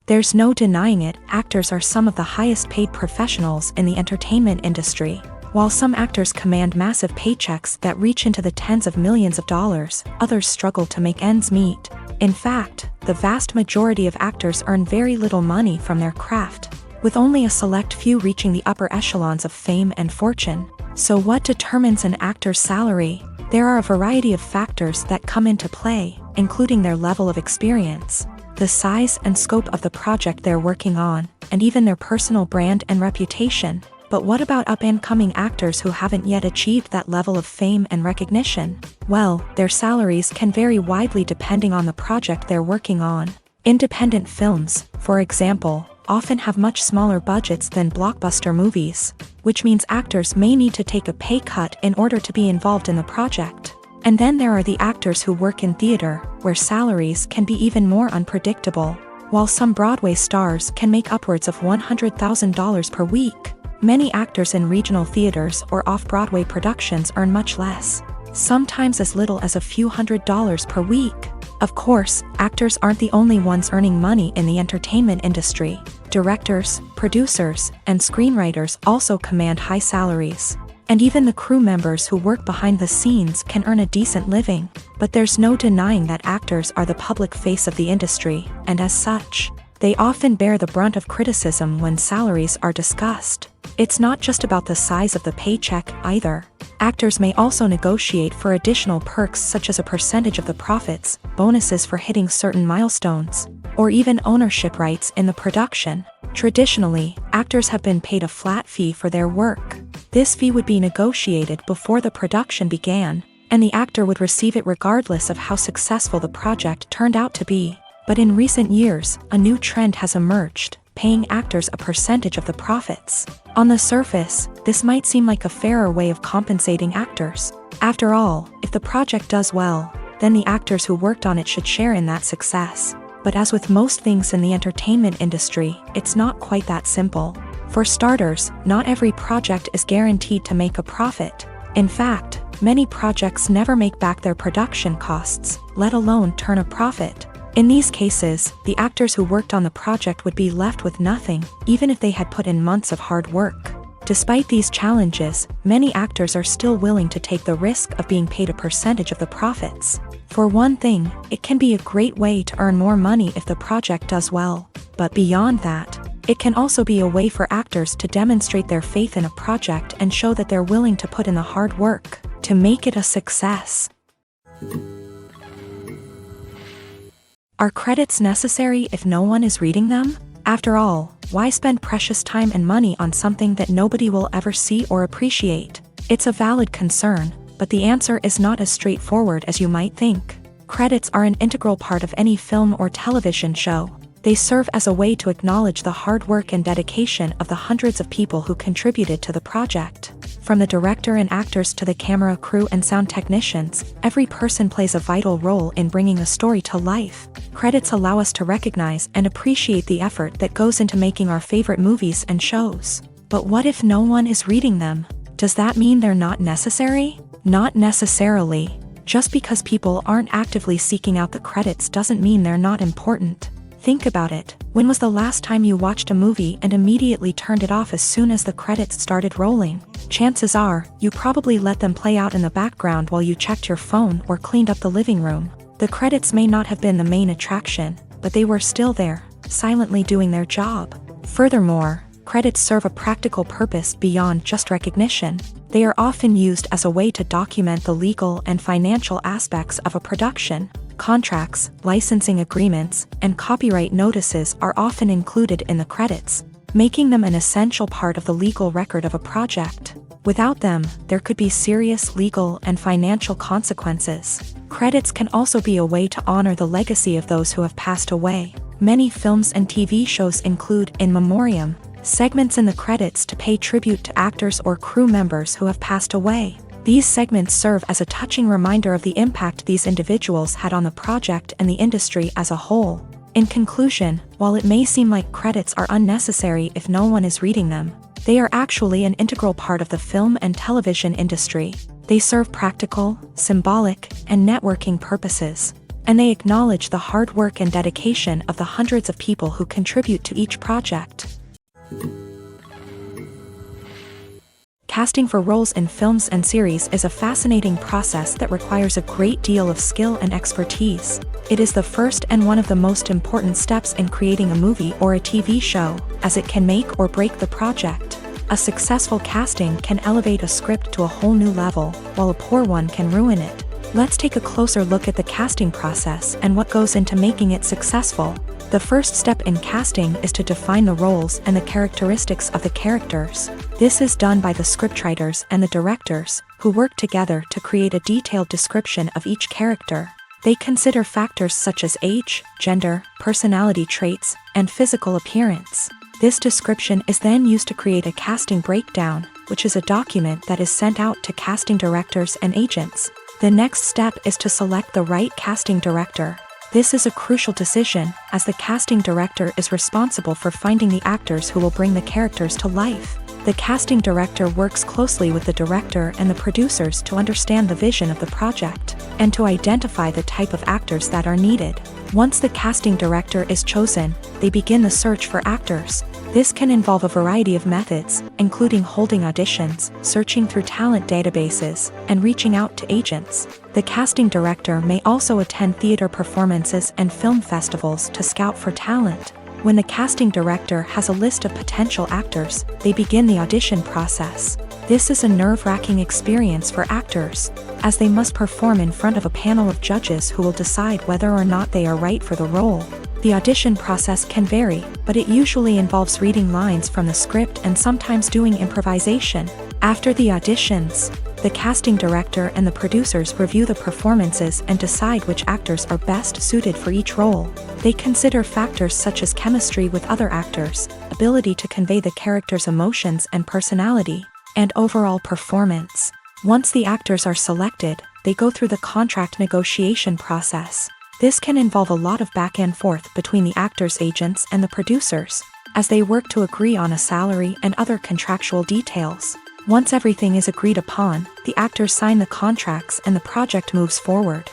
There's no denying it, actors are some of the highest paid professionals in the entertainment industry. While some actors command massive paychecks that reach into the tens of millions of dollars, others struggle to make ends meet. In fact, the vast majority of actors earn very little money from their craft, with only a select few reaching the upper echelons of fame and fortune. So what determines an actor's salary? There are a variety of factors that come into play, including their level of experience, the size and scope of the project they're working on, and even their personal brand and reputation. But what about up-and-coming actors who haven't yet achieved that level of fame and recognition? Well, their salaries can vary widely depending on the project they're working on. Independent films, for example, often have much smaller budgets than blockbuster movies, which means actors may need to take a pay cut in order to be involved in the project. And then there are the actors who work in theater, where salaries can be even more unpredictable. While some Broadway stars can make upwards of $100,000 per week, many actors in regional theaters or off-Broadway productions earn much less, sometimes as little as a few $100s per week. Of course, actors aren't the only ones earning money in the entertainment industry. Directors, producers, and screenwriters also command high salaries. And even the crew members who work behind the scenes can earn a decent living. But there's no denying that actors are the public face of the industry, and as such, they often bear the brunt of criticism when salaries are discussed. It's not just about the size of the paycheck either. Actors may also negotiate for additional perks such as a percentage of the profits, bonuses for hitting certain milestones, or even ownership rights in the production. Traditionally, actors have been paid a flat fee for their work. This fee would be negotiated before the production began, and the actor would receive it regardless of how successful the project turned out to be. But in recent years, a new trend has emerged, paying actors a percentage of the profits. On the surface, this might seem like a fairer way of compensating actors. After all, if the project does well, then the actors who worked on it should share in that success. But as with most things in the entertainment industry, it's not quite that simple. For starters, not every project is guaranteed to make a profit. In fact, many projects never make back their production costs, let alone turn a profit. In these cases, the actors who worked on the project would be left with nothing, even if they had put in months of hard work. Despite these challenges, many actors are still willing to take the risk of being paid a percentage of the profits. For one thing, it can be a great way to earn more money if the project does well. But beyond that, it can also be a way for actors to demonstrate their faith in a project and show that they're willing to put in the hard work to make it a success. Are credits necessary if no one is reading them? After all, why spend precious time and money on something that nobody will ever see or appreciate? It's a valid concern, but the answer is not as straightforward as you might think. Credits are an integral part of any film or television show. They serve as a way to acknowledge the hard work and dedication of the hundreds of people who contributed to the project. From the director and actors to the camera crew and sound technicians, every person plays a vital role in bringing a story to life. Credits allow us to recognize and appreciate the effort that goes into making our favorite movies and shows. But what if no one is reading them? Does that mean they're not necessary? Not necessarily. Just because people aren't actively seeking out the credits doesn't mean they're not important. Think about it. When was the last time you watched a movie and immediately turned it off as soon as the credits started rolling? Chances are, you probably let them play out in the background while you checked your phone or cleaned up the living room. The credits may not have been the main attraction, but they were still there, silently doing their job. Furthermore, credits serve a practical purpose beyond just recognition. They are often used as a way to document the legal and financial aspects of a production. Contracts, licensing agreements, and copyright notices are often included in the credits, making them an essential part of the legal record of a project. Without them, there could be serious legal and financial consequences. Credits can also be a way to honor the legacy of those who have passed away. Many films and TV shows include in memoriam segments in the credits to pay tribute to actors or crew members who have passed away. These segments serve as a touching reminder of the impact these individuals had on the project and the industry as a whole. In conclusion, while it may seem like credits are unnecessary if no one is reading them, they are actually an integral part of the film and television industry. They serve practical, symbolic, and networking purposes, and they acknowledge the hard work and dedication of the hundreds of people who contribute to each project. Casting for roles in films and series is a fascinating process that requires a great deal of skill and expertise. It is the first and one of the most important steps in creating a movie or a TV show, as it can make or break the project. A successful casting can elevate a script to a whole new level, while a poor one can ruin it. Let's take a closer look at the casting process and what goes into making it successful. The first step in casting is to define the roles and the characteristics of the characters. This is done by the scriptwriters and the directors, who work together to create a detailed description of each character. They consider factors such as age, gender, personality traits, and physical appearance. This description is then used to create a casting breakdown, which is a document that is sent out to casting directors and agents. The next step is to select the right casting director. This is a crucial decision, as the casting director is responsible for finding the actors who will bring the characters to life. The casting director works closely with the director and the producers to understand the vision of the project, and to identify the type of actors that are needed. Once the casting director is chosen, they begin the search for actors. This can involve a variety of methods, including holding auditions, searching through talent databases, and reaching out to agents. The casting director may also attend theater performances and film festivals to scout for talent. When the casting director has a list of potential actors, they begin the audition process. This is a nerve-wracking experience for actors, as they must perform in front of a panel of judges who will decide whether or not they are right for the role. The audition process can vary, but it usually involves reading lines from the script and sometimes doing improvisation. After the auditions, the casting director and the producers review the performances and decide which actors are best suited for each role. They consider factors such as chemistry with other actors, ability to convey the character's emotions and personality, and overall performance. Once the actors are selected, they go through the contract negotiation process. This can involve a lot of back and forth between the actors' agents and the producers, as they work to agree on a salary and other contractual details. Once everything is agreed upon, the actors sign the contracts and the project moves forward.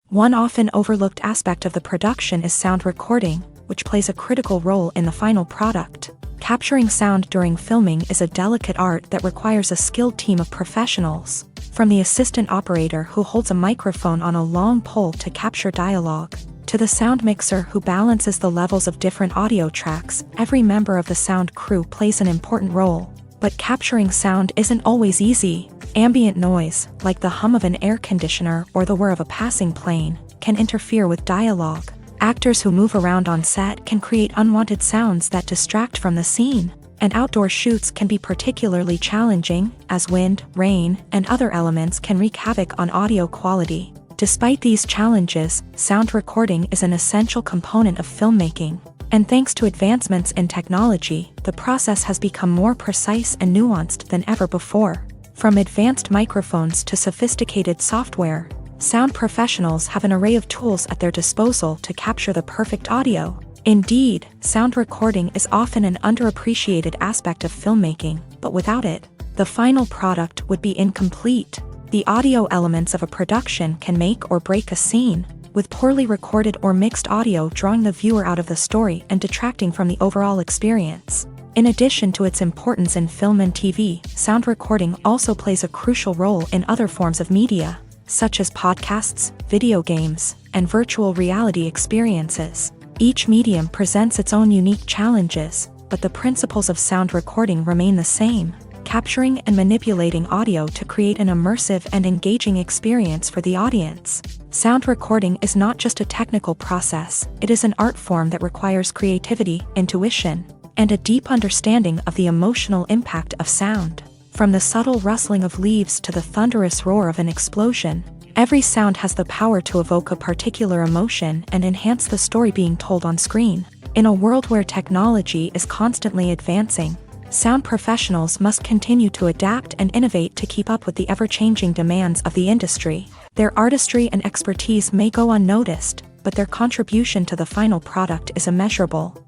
One often overlooked aspect of the production is sound recording, which plays a critical role in the final product. Capturing sound during filming is a delicate art that requires a skilled team of professionals. From the assistant operator who holds a microphone on a long pole to capture dialogue, to the sound mixer who balances the levels of different audio tracks, every member of the sound crew plays an important role. But capturing sound isn't always easy. Ambient noise, like the hum of an air conditioner or the whir of a passing plane, can interfere with dialogue. Actors who move around on set can create unwanted sounds that distract from the scene. And outdoor shoots can be particularly challenging, as wind, rain, and other elements can wreak havoc on audio quality. Despite these challenges, sound recording is an essential component of filmmaking. And thanks to advancements in technology, the process has become more precise and nuanced than ever before. From advanced microphones to sophisticated software, sound professionals have an array of tools at their disposal to capture the perfect audio. Indeed, sound recording is often an underappreciated aspect of filmmaking, but without it, the final product would be incomplete. The audio elements of a production can make or break a scene, with poorly recorded or mixed audio drawing the viewer out of the story and detracting from the overall experience. In addition to its importance in film and TV, sound recording also plays a crucial role in other forms of media, such as podcasts, video games, and virtual reality experiences. Each medium presents its own unique challenges, but the principles of sound recording remain the same, capturing and manipulating audio to create an immersive and engaging experience for the audience. Sound recording is not just a technical process, it is an art form that requires creativity, intuition, and a deep understanding of the emotional impact of sound. From the subtle rustling of leaves to the thunderous roar of an explosion, every sound has the power to evoke a particular emotion and enhance the story being told on screen. In a world where technology is constantly advancing, sound professionals must continue to adapt and innovate to keep up with the ever-changing demands of the industry. Their artistry and expertise may go unnoticed, but their contribution to the final product is immeasurable.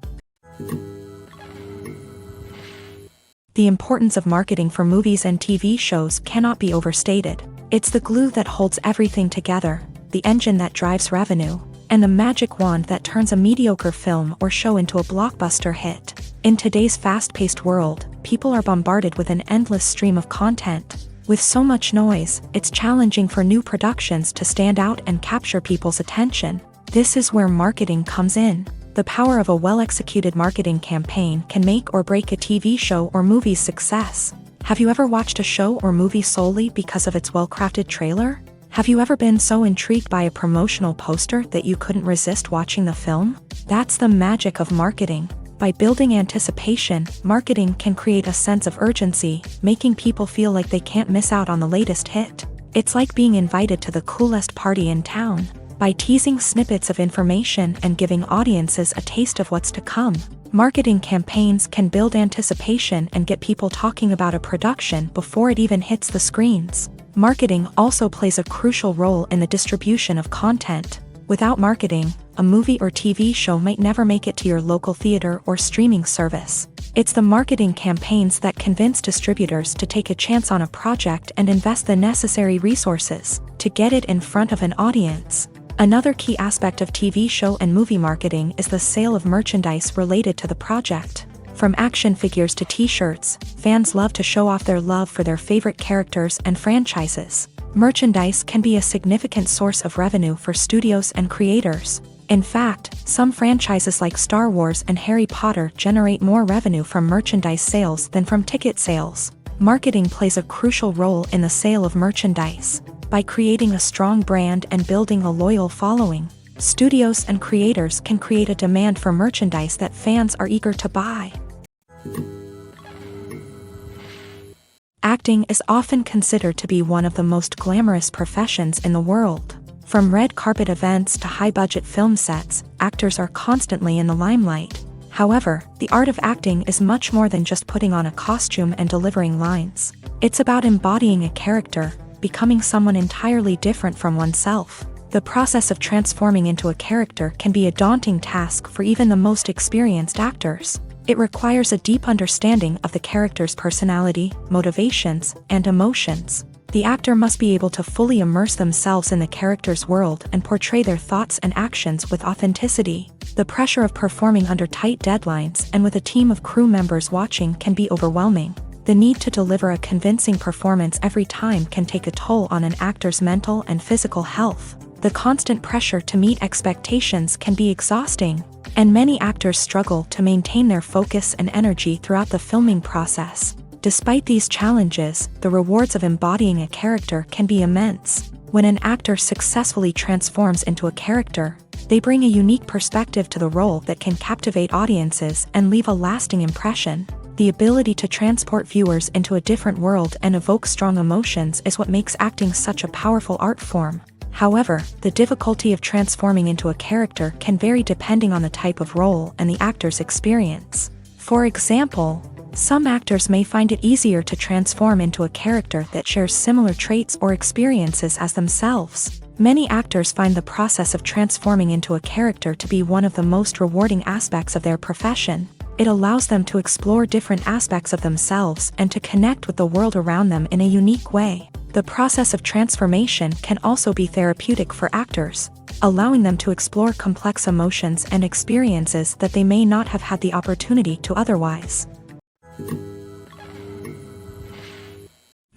The importance of marketing for movies and TV shows cannot be overstated. It's the glue that holds everything together, the engine that drives revenue, and the magic wand that turns a mediocre film or show into a blockbuster hit. In today's fast-paced world, people are bombarded with an endless stream of content. With so much noise, it's challenging for new productions to stand out and capture people's attention. This is where marketing comes in. The power of a well-executed marketing campaign can make or break a TV show or movie's success. Have you ever watched a show or movie solely because of its well-crafted trailer? Have you ever been so intrigued by a promotional poster that you couldn't resist watching the film? That's the magic of marketing. By building anticipation, marketing can create a sense of urgency, making people feel like they can't miss out on the latest hit. It's like being invited to the coolest party in town. By teasing snippets of information and giving audiences a taste of what's to come, marketing campaigns can build anticipation and get people talking about a production before it even hits the screens. Marketing also plays a crucial role in the distribution of content. Without marketing, a movie or TV show might never make it to your local theater or streaming service. It's the marketing campaigns that convince distributors to take a chance on a project and invest the necessary resources to get it in front of an audience. Another key aspect of TV show and movie marketing is the sale of merchandise related to the project. From action figures to t-shirts, fans love to show off their love for their favorite characters and franchises. Merchandise can be a significant source of revenue for studios and creators. In fact, some franchises like Star Wars and Harry Potter generate more revenue from merchandise sales than from ticket sales. Marketing plays a crucial role in the sale of merchandise. By creating a strong brand and building a loyal following, studios and creators can create a demand for merchandise that fans are eager to buy. Acting is often considered to be one of the most glamorous professions in the world. From red carpet events to high-budget film sets, actors are constantly in the limelight. However, the art of acting is much more than just putting on a costume and delivering lines. It's about embodying a character, becoming someone entirely different from oneself. The process of transforming into a character can be a daunting task for even the most experienced actors. It requires a deep understanding of the character's personality, motivations, and emotions. The actor must be able to fully immerse themselves in the character's world and portray their thoughts and actions with authenticity. The pressure of performing under tight deadlines and with a team of crew members watching can be overwhelming. The need to deliver a convincing performance every time can take a toll on an actor's mental and physical health. The constant pressure to meet expectations can be exhausting, and many actors struggle to maintain their focus and energy throughout the filming process. Despite these challenges, the rewards of embodying a character can be immense. When an actor successfully transforms into a character, they bring a unique perspective to the role that can captivate audiences and leave a lasting impression. The ability to transport viewers into a different world and evoke strong emotions is what makes acting such a powerful art form. However, the difficulty of transforming into a character can vary depending on the type of role and the actor's experience. For example, some actors may find it easier to transform into a character that shares similar traits or experiences as themselves. Many actors find the process of transforming into a character to be one of the most rewarding aspects of their profession. It allows them to explore different aspects of themselves and to connect with the world around them in a unique way. The process of transformation can also be therapeutic for actors, allowing them to explore complex emotions and experiences that they may not have had the opportunity to otherwise.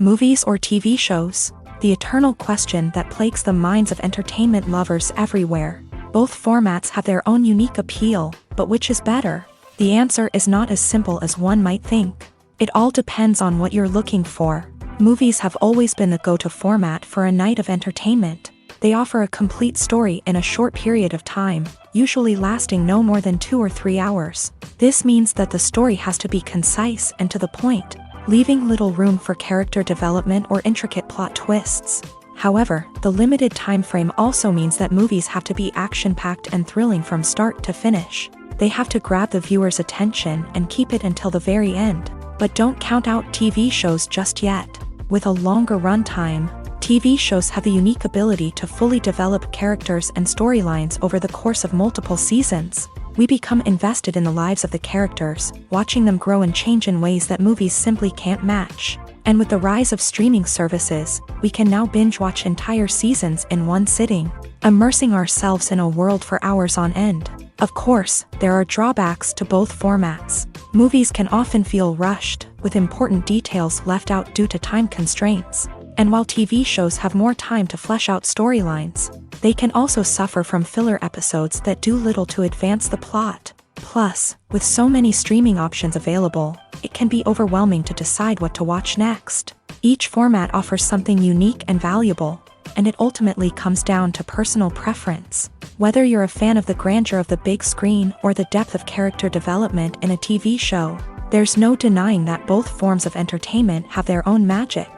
Movies or TV shows? The eternal question that plagues the minds of entertainment lovers everywhere. Both formats have their own unique appeal, but which is better? The answer is not as simple as one might think. It all depends on what you're looking for. Movies have always been the go-to format for a night of entertainment. They offer a complete story in a short period of time, usually lasting no more than 2 or 3 hours. This means that the story has to be concise and to the point, leaving little room for character development or intricate plot twists. However, the limited time frame also means that movies have to be action-packed and thrilling from start to finish. They have to grab the viewer's attention and keep it until the very end. But don't count out TV shows just yet. With a longer runtime, TV shows have the unique ability to fully develop characters and storylines over the course of multiple seasons. We become invested in the lives of the characters, watching them grow and change in ways that movies simply can't match. And with the rise of streaming services, we can now binge-watch entire seasons in one sitting, immersing ourselves in a world for hours on end. Of course, there are drawbacks to both formats. Movies can often feel rushed, with important details left out due to time constraints. And while TV shows have more time to flesh out storylines, they can also suffer from filler episodes that do little to advance the plot. Plus, with so many streaming options available, it can be overwhelming to decide what to watch next. Each format offers something unique and valuable, and it ultimately comes down to personal preference. Whether you're a fan of the grandeur of the big screen or the depth of character development in a TV show, there's no denying that both forms of entertainment have their own magic.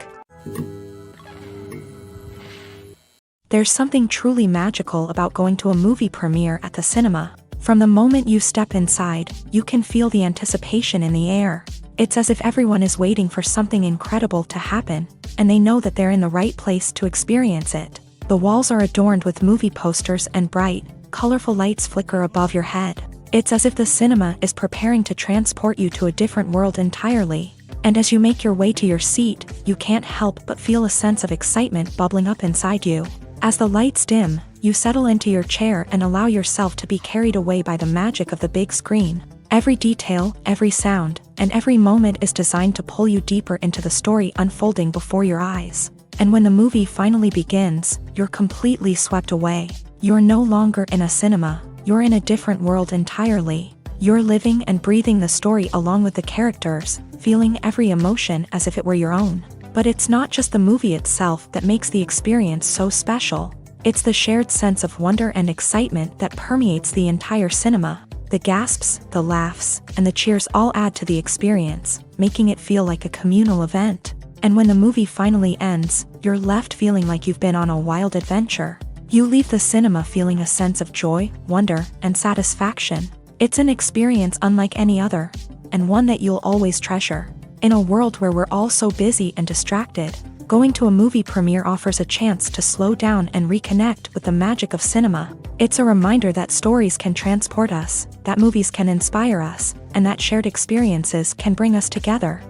There's something truly magical about going to a movie premiere at the cinema. From the moment you step inside, you can feel the anticipation in the air. It's as if everyone is waiting for something incredible to happen, and they know that they're in the right place to experience it. The walls are adorned with movie posters and bright, colorful lights flicker above your head. It's as if the cinema is preparing to transport you to a different world entirely. And as you make your way to your seat, you can't help but feel a sense of excitement bubbling up inside you. As the lights dim, you settle into your chair and allow yourself to be carried away by the magic of the big screen. Every detail, every sound, and every moment is designed to pull you deeper into the story unfolding before your eyes. And when the movie finally begins, you're completely swept away. You're no longer in a cinema, you're in a different world entirely. You're living and breathing the story along with the characters, feeling every emotion as if it were your own. But it's not just the movie itself that makes the experience so special. It's the shared sense of wonder and excitement that permeates the entire cinema. The gasps, the laughs, and the cheers all add to the experience, making it feel like a communal event. And when the movie finally ends, you're left feeling like you've been on a wild adventure. You leave the cinema feeling a sense of joy, wonder, and satisfaction. It's an experience unlike any other, and one that you'll always treasure. In a world where we're all so busy and distracted, going to a movie premiere offers a chance to slow down and reconnect with the magic of cinema. It's a reminder that stories can transport us, that movies can inspire us, and that shared experiences can bring us together.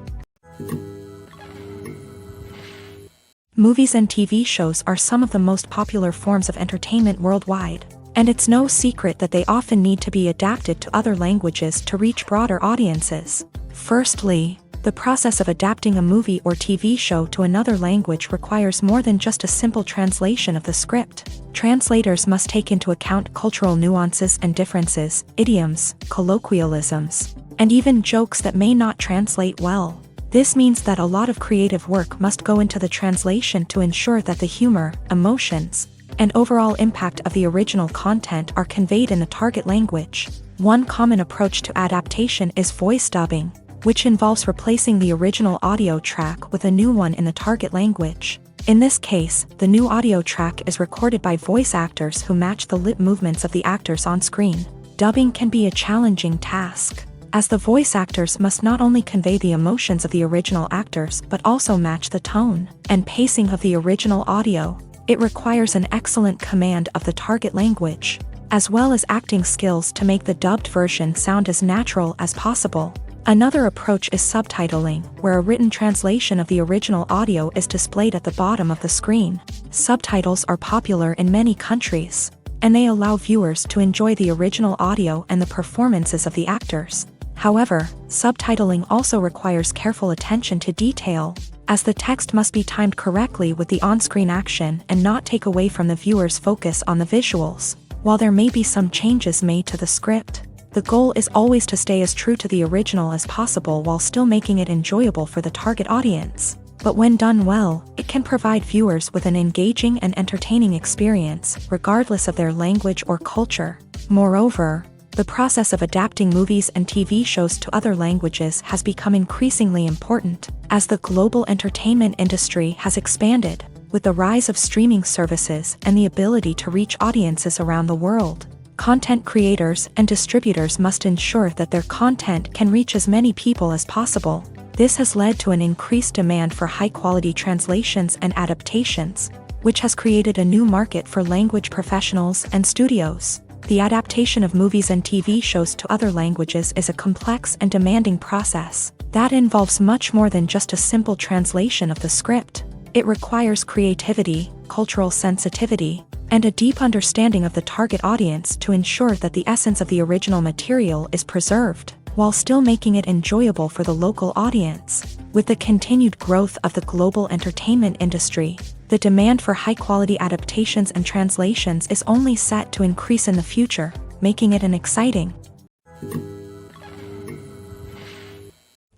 Movies and TV shows are some of the most popular forms of entertainment worldwide, and it's no secret that they often need to be adapted to other languages to reach broader audiences. Firstly, the process of adapting a movie or TV show to another language requires more than just a simple translation of the script. Translators must take into account cultural nuances and differences, idioms, colloquialisms, and even jokes that may not translate well. This means that a lot of creative work must go into the translation to ensure that the humor, emotions, and overall impact of the original content are conveyed in the target language. One common approach to adaptation is voice dubbing, which involves replacing the original audio track with a new one in the target language. In this case, the new audio track is recorded by voice actors who match the lip movements of the actors on screen. Dubbing can be a challenging task, as the voice actors must not only convey the emotions of the original actors but also match the tone and pacing of the original audio. It requires an excellent command of the target language, as well as acting skills to make the dubbed version sound as natural as possible. Another approach is subtitling, where a written translation of the original audio is displayed at the bottom of the screen. Subtitles are popular in many countries, and they allow viewers to enjoy the original audio and the performances of the actors. However, subtitling also requires careful attention to detail, as the text must be timed correctly with the on-screen action and not take away from the viewer's focus on the visuals. While there may be some changes made to the script, the goal is always to stay as true to the original as possible while still making it enjoyable for the target audience. But when done well, it can provide viewers with an engaging and entertaining experience, regardless of their language or culture. Moreover, the process of adapting movies and TV shows to other languages has become increasingly important, as the global entertainment industry has expanded, with the rise of streaming services and the ability to reach audiences around the world. Content creators and distributors must ensure that their content can reach as many people as possible. This has led to an increased demand for high-quality translations and adaptations, which has created a new market for language professionals and studios. The adaptation of movies and TV shows to other languages is a complex and demanding process that involves much more than just a simple translation of the script. It requires creativity, cultural sensitivity, and a deep understanding of the target audience to ensure that the essence of the original material is preserved, while still making it enjoyable for the local audience. With the continued growth of the global entertainment industry, the demand for high-quality adaptations and translations is only set to increase in the future, making it an exciting.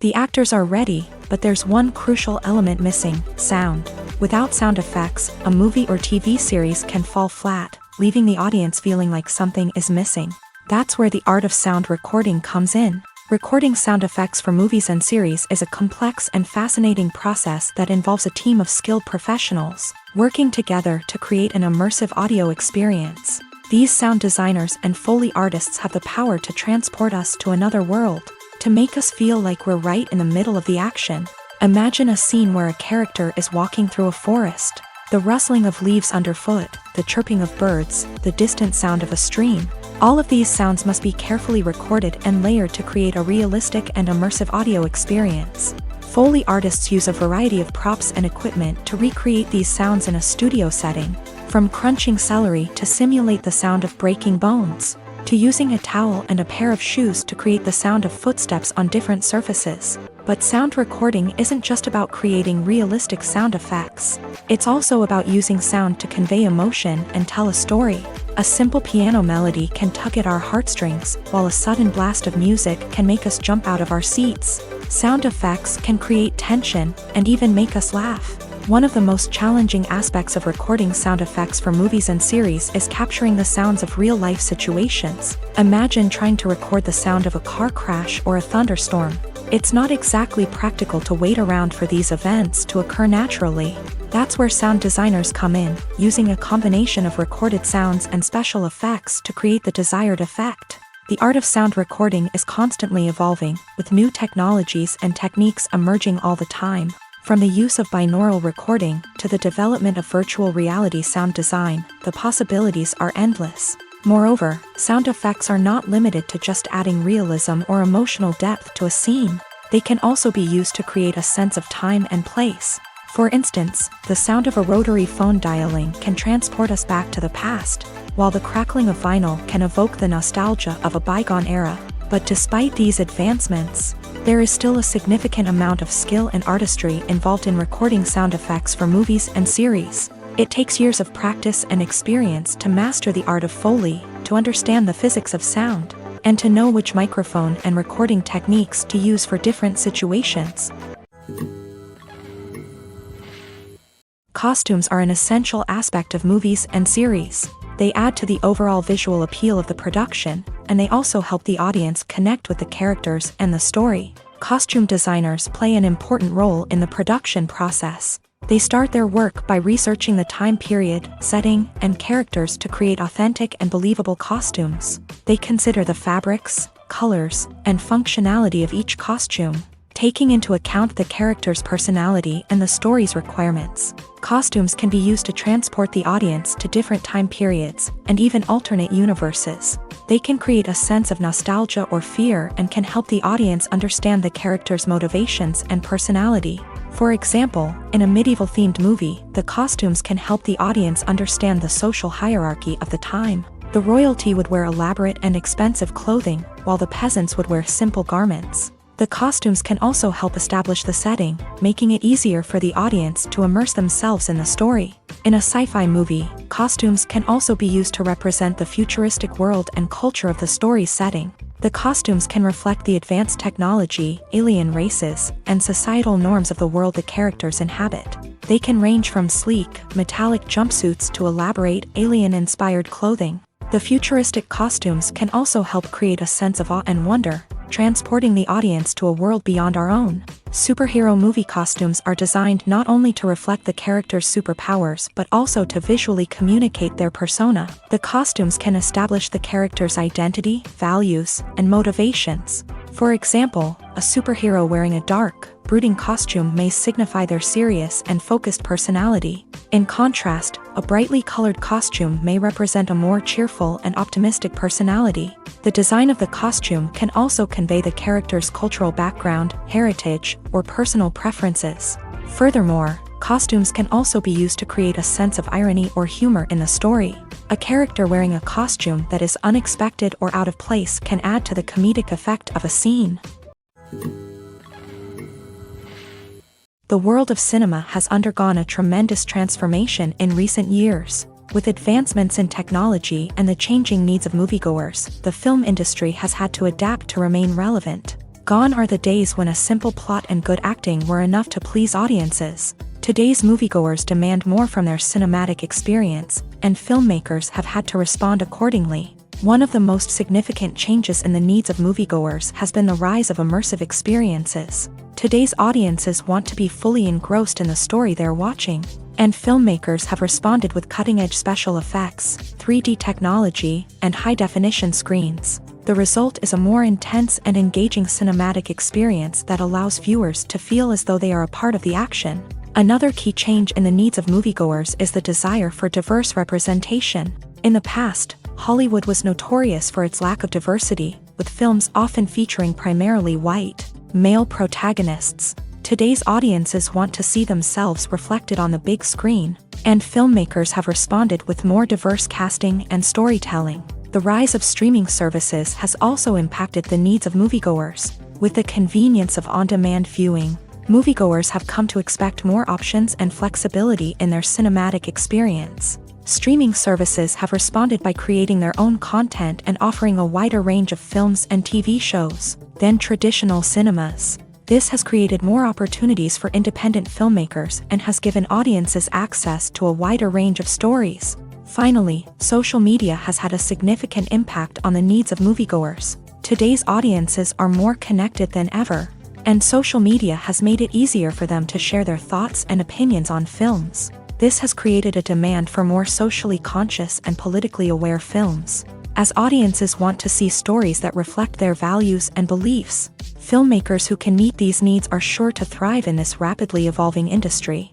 The actors are ready, but there's one crucial element missing: sound. Without sound effects, a movie or TV series can fall flat, leaving the audience feeling like something is missing. That's where the art of sound recording comes in. Recording sound effects for movies and series is a complex and fascinating process that involves a team of skilled professionals working together to create an immersive audio experience. These sound designers and Foley artists have the power to transport us to another world, to make us feel like we're right in the middle of the action. Imagine a scene where a character is walking through a forest. The rustling of leaves underfoot, the chirping of birds, the distant sound of a stream. All of these sounds must be carefully recorded and layered to create a realistic and immersive audio experience. Foley artists use a variety of props and equipment to recreate these sounds in a studio setting, from crunching celery to simulate the sound of breaking bones, to using a towel and a pair of shoes to create the sound of footsteps on different surfaces. But sound recording isn't just about creating realistic sound effects. It's also about using sound to convey emotion and tell a story. A simple piano melody can tug at our heartstrings, while a sudden blast of music can make us jump out of our seats. Sound effects can create tension and even make us laugh. One of the most challenging aspects of recording sound effects for movies and series is capturing the sounds of real-life situations. Imagine trying to record the sound of a car crash or a thunderstorm. It's not exactly practical to wait around for these events to occur naturally. That's where sound designers come in, using a combination of recorded sounds and special effects to create the desired effect. The art of sound recording is constantly evolving, with new technologies and techniques emerging all the time. From the use of binaural recording to the development of virtual reality sound design, the possibilities are endless. Moreover, sound effects are not limited to just adding realism or emotional depth to a scene. They can also be used to create a sense of time and place. For instance, the sound of a rotary phone dialing can transport us back to the past, while the crackling of vinyl can evoke the nostalgia of a bygone era. But despite these advancements, there is still a significant amount of skill and artistry involved in recording sound effects for movies and series. It takes years of practice and experience to master the art of Foley, to understand the physics of sound, and to know which microphone and recording techniques to use for different situations. Costumes are an essential aspect of movies and series. They add to the overall visual appeal of the production, and they also help the audience connect with the characters and the story. Costume designers play an important role in the production process. They start their work by researching the time period, setting, and characters to create authentic and believable costumes. They consider the fabrics, colors, and functionality of each costume, taking into account the character's personality and the story's requirements. Costumes can be used to transport the audience to different time periods and even alternate universes. They can create a sense of nostalgia or fear and can help the audience understand the character's motivations and personality. For example, in a medieval-themed movie, the costumes can help the audience understand the social hierarchy of the time. The royalty would wear elaborate and expensive clothing, while the peasants would wear simple garments. The costumes can also help establish the setting, making it easier for the audience to immerse themselves in the story. In a sci-fi movie, costumes can also be used to represent the futuristic world and culture of the story's setting. The costumes can reflect the advanced technology, alien races, and societal norms of the world the characters inhabit. They can range from sleek, metallic jumpsuits to elaborate, alien-inspired clothing. The futuristic costumes can also help create a sense of awe and wonder, transporting the audience to a world beyond our own. Superhero movie costumes are designed not only to reflect the character's superpowers but also to visually communicate their persona. The costumes can establish the character's identity, values, and motivations. For example, a superhero wearing a dark, brooding costume may signify their serious and focused personality. In contrast, a brightly colored costume may represent a more cheerful and optimistic personality. The design of the costume can also convey the character's cultural background, heritage, or personal preferences. Furthermore, Costumes can also be used to create a sense of irony or humor in the story. A character wearing a costume that is unexpected or out of place can add to the comedic effect of a scene. The world of cinema has undergone a tremendous transformation in recent years. With advancements in technology and the changing needs of moviegoers, the film industry has had to adapt to remain relevant. Gone are the days when a simple plot and good acting were enough to please audiences. Today's moviegoers demand more from their cinematic experience, and filmmakers have had to respond accordingly. One of the most significant changes in the needs of moviegoers has been the rise of immersive experiences. Today's audiences want to be fully engrossed in the story they're watching, and filmmakers have responded with cutting-edge special effects, 3D technology, and high-definition screens. The result is a more intense and engaging cinematic experience that allows viewers to feel as though they are a part of the action. Another key change in the needs of moviegoers is the desire for diverse representation. In the past, Hollywood was notorious for its lack of diversity, with films often featuring primarily white, male protagonists. Today's audiences want to see themselves reflected on the big screen, and filmmakers have responded with more diverse casting and storytelling. The rise of streaming services has also impacted the needs of moviegoers. With the convenience of on-demand viewing, moviegoers have come to expect more options and flexibility in their cinematic experience. Streaming services have responded by creating their own content and offering a wider range of films and TV shows than traditional cinemas. This has created more opportunities for independent filmmakers and has given audiences access to a wider range of stories. Finally, social media has had a significant impact on the needs of moviegoers. Today's audiences are more connected than ever, and social media has made it easier for them to share their thoughts and opinions on films. This has created a demand for more socially conscious and politically aware films. As audiences want to see stories that reflect their values and beliefs, filmmakers who can meet these needs are sure to thrive in this rapidly evolving industry.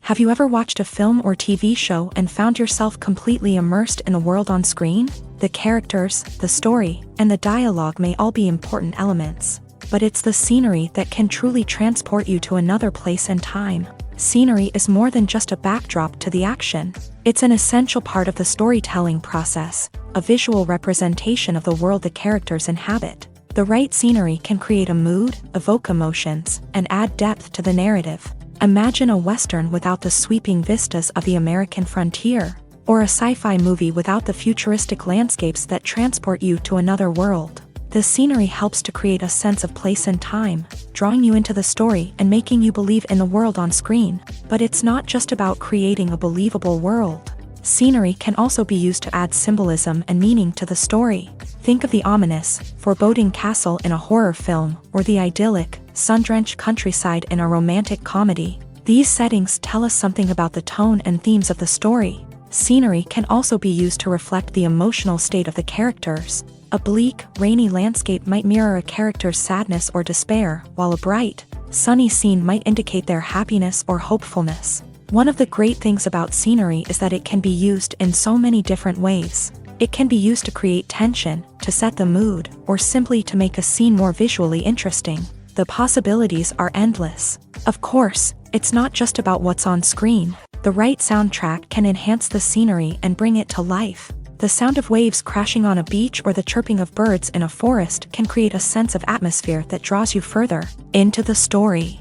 Have you ever watched a film or TV show and found yourself completely immersed in the world on screen? The characters, the story, and the dialogue may all be important elements, but it's the scenery that can truly transport you to another place and time. Scenery is more than just a backdrop to the action. It's an essential part of the storytelling process, a visual representation of the world the characters inhabit. The right scenery can create a mood, evoke emotions, and add depth to the narrative. Imagine a Western without the sweeping vistas of the American frontier, or a sci-fi movie without the futuristic landscapes that transport you to another world. The scenery helps to create a sense of place and time, drawing you into the story and making you believe in the world on screen. But it's not just about creating a believable world. Scenery can also be used to add symbolism and meaning to the story. Think of the ominous, foreboding castle in a horror film, or the idyllic, sun-drenched countryside in a romantic comedy. These settings tell us something about the tone and themes of the story. Scenery can also be used to reflect the emotional state of the characters. A bleak, rainy landscape might mirror a character's sadness or despair, while a bright, sunny scene might indicate their happiness or hopefulness. One of the great things about scenery is that it can be used in so many different ways. It can be used to create tension, to set the mood, or simply to make a scene more visually interesting. The possibilities are endless. Of course, it's not just about what's on screen. The right soundtrack can enhance the scenery and bring it to life. The sound of waves crashing on a beach or the chirping of birds in a forest can create a sense of atmosphere that draws you further into the story.